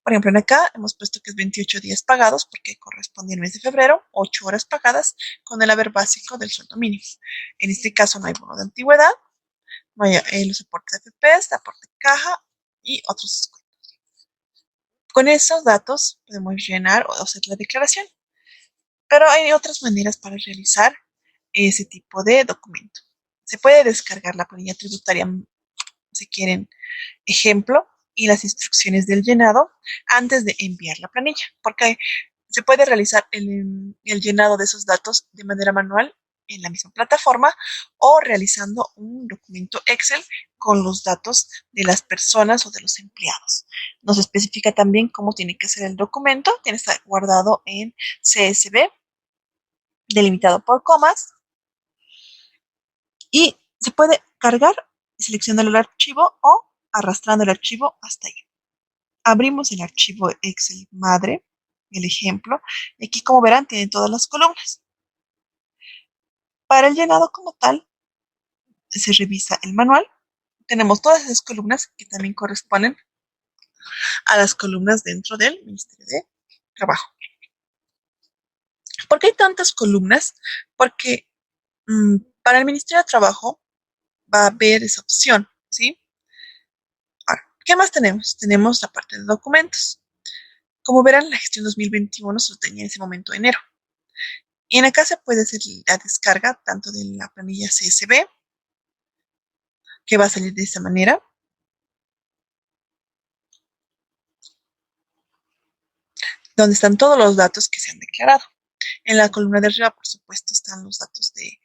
Por ejemplo, en acá hemos puesto que es 28 días pagados porque corresponde al mes de febrero, 8 horas pagadas con el haber básico del sueldo mínimo. En este caso no hay bono de antigüedad, no hay los aportes de FPS, aporte de caja y otros. Con esos datos podemos llenar o hacer la declaración, pero hay otras maneras para realizar ese tipo de documento. Se puede descargar la planilla tributaria, si quieren, ejemplo, y las instrucciones del llenado antes de enviar la planilla, porque se puede realizar el llenado de esos datos de manera manual en la misma plataforma o realizando un documento Excel con los datos de las personas o de los empleados. Nos especifica también cómo tiene que ser el documento, tiene que estar guardado en CSV, delimitado por comas, y se puede cargar seleccionando el archivo o arrastrando el archivo hasta ahí. Abrimos el archivo Excel madre, el ejemplo, y aquí como verán tiene todas las columnas. Para el llenado como tal, se revisa el manual. Tenemos todas esas columnas que también corresponden a las columnas dentro del Ministerio de Trabajo. ¿Por qué hay tantas columnas? Porque para el Ministerio de Trabajo va a haber esa opción, ¿sí? Ahora, ¿qué más tenemos? Tenemos la parte de documentos. Como verán, la gestión 2021 se lo tenía en ese momento de enero. Y en acá se puede hacer la descarga tanto de la planilla CSV, que va a salir de esta manera, donde están todos los datos que se han declarado. En la columna de arriba, por supuesto, están los datos de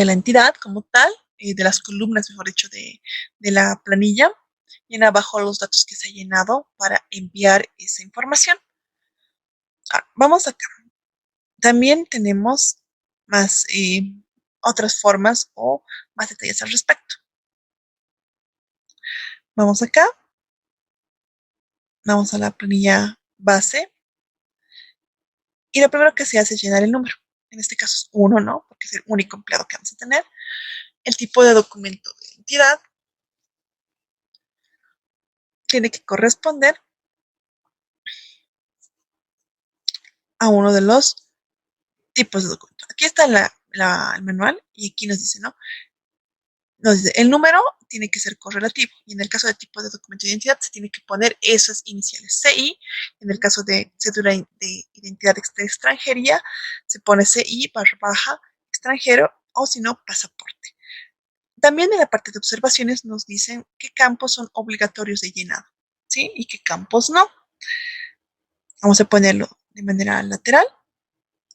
la entidad como tal, de las columnas, mejor dicho, de la planilla. Y en abajo los datos que se ha llenado para enviar esa información. Ahora, vamos acá. También tenemos más otras formas o más detalles al respecto. Vamos acá, vamos a la planilla base y lo primero que se hace es llenar el número. En este caso es uno, ¿no? Porque es el único empleado que vamos a tener. El tipo de documento de entidad tiene que corresponder a uno de los tipos de documento. Aquí está el manual y aquí nos dice, ¿no? Nos dice, el número tiene que ser correlativo y en el caso de tipo de documento de identidad se tiene que poner esas iniciales CI. En el caso de cédula de identidad de extranjería se pone CI barra baja extranjero o si no pasaporte. También en la parte de observaciones nos dicen qué campos son obligatorios de llenado, ¿sí? Y qué campos no. Vamos a ponerlo de manera lateral.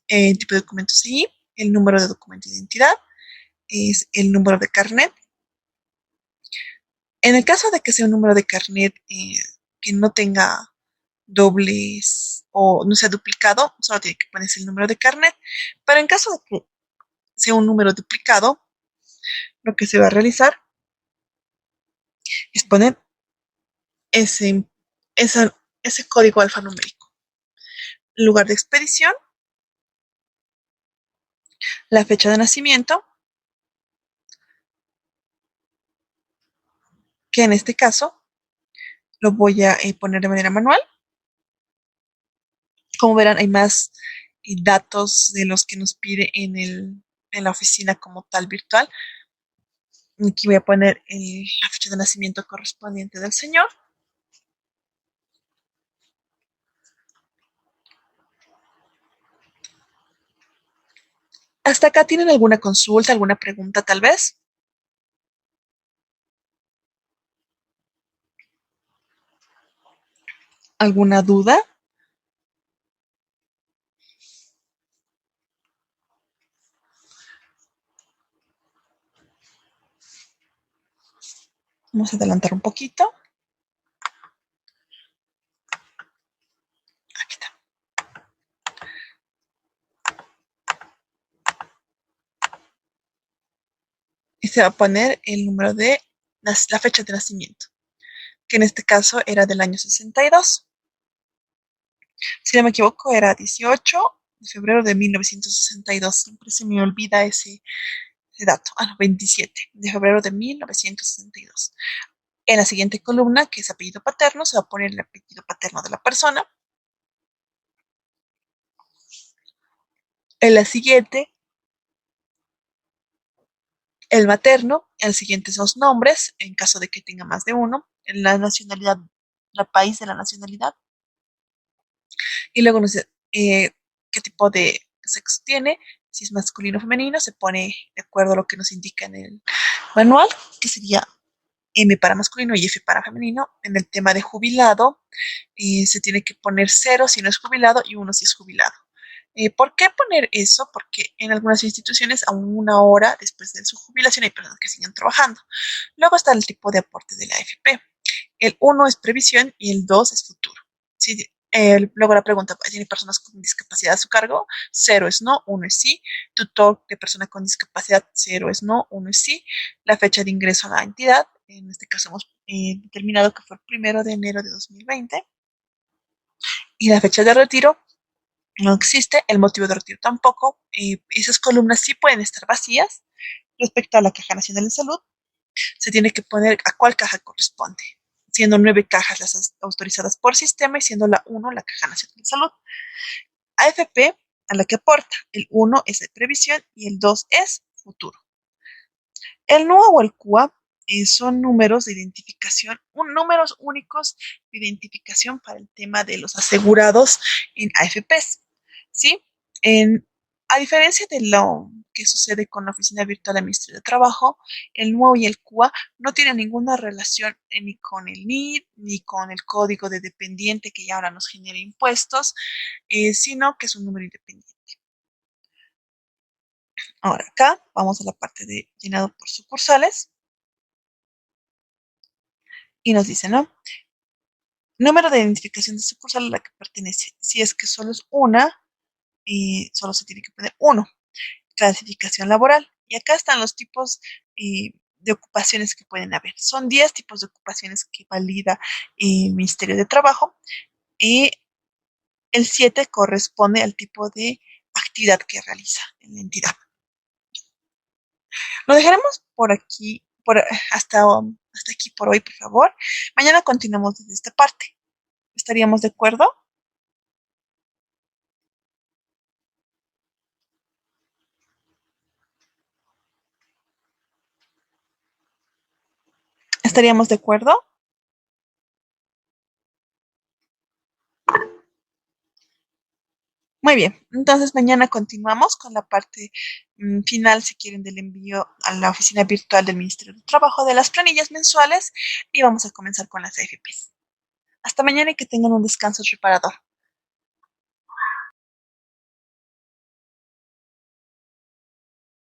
El tipo de documento CI, el número de documento de identidad, es el número de carnet. En el caso de que sea un número de carnet que no tenga dobles o no sea duplicado, solo tiene que ponerse el número de carnet. Pero en caso de que sea un número duplicado, lo que se va a realizar es poner ese, ese código alfanumérico. Lugar de expedición, la fecha de nacimiento, que en este caso lo voy a poner de manera manual. Como verán, hay más datos de los que nos pide en la oficina como tal virtual. Aquí voy a poner la fecha de nacimiento correspondiente del señor. ¿Hasta acá tienen alguna consulta, alguna pregunta tal vez? ¿Alguna duda? Vamos a adelantar un poquito. Aquí está. Y se va a poner el número de la fecha de nacimiento, que en este caso era del año 62. Si no me equivoco, era 18 de febrero de 1962. Siempre se me olvida ese dato. Ah, no, 27 de febrero de 1962. En la siguiente columna, que es apellido paterno, se va a poner el apellido paterno de la persona. En la siguiente, el materno. En el siguiente, dos nombres, en caso de que tenga más de uno. En la nacionalidad, el país de la nacionalidad. Y luego nos dice qué tipo de sexo tiene, si es masculino o femenino, se pone de acuerdo a lo que nos indica en el manual, que sería M para masculino y F para femenino. En el tema de jubilado, se tiene que poner 0 si no es jubilado y 1 si es jubilado. ¿Por qué poner eso? Porque en algunas instituciones, a una hora después de su jubilación, hay personas que siguen trabajando. Luego está el tipo de aporte de la AFP. El 1 es previsión y el 2 es futuro. Si, luego la pregunta, ¿tiene personas con discapacidad a su cargo? 0 es no, 1 es sí. Tutor de persona con discapacidad, 0 es no, 1 es sí. La fecha de ingreso a la entidad, en este caso hemos determinado que fue el 1 de enero de 2020. Y la fecha de retiro no existe, el motivo de retiro tampoco. Esas columnas sí pueden estar vacías. Respecto a la Caja Nacional de Salud, se tiene que poner a cuál caja corresponde, siendo 9 cajas las autorizadas por sistema y siendo la 1 la Caja Nacional de Salud. AFP, a la que aporta, el 1 es de previsión y el 2 es futuro. El NUA o el CUA son números de identificación, números únicos de identificación para el tema de los asegurados en AFPs, ¿sí? En, a diferencia de lo que sucede con la Oficina Virtual del Ministerio de Trabajo, el NUA y el CUA no tienen ninguna relación ni con el NID, ni con el código de dependiente que ya ahora nos genera impuestos, sino que es un número independiente. Ahora acá vamos a la parte de llenado por sucursales y nos dice, ¿no? Número de identificación de sucursal a la que pertenece. Si es que solo es una, solo se tiene que poner uno. Clasificación laboral. Y acá están los tipos de ocupaciones que pueden haber. Son 10 tipos de ocupaciones que valida el Ministerio de Trabajo. Y el 7 corresponde al tipo de actividad que realiza en la entidad. Lo dejaremos por aquí, hasta aquí por hoy, por favor. Mañana continuamos desde esta parte. ¿Estaríamos de acuerdo? ¿Estaríamos de acuerdo? Muy bien, entonces mañana continuamos con la parte final, si quieren, del envío a la oficina virtual del Ministerio de Trabajo de las planillas mensuales y vamos a comenzar con las AFPs. Hasta mañana y que tengan un descanso reparador.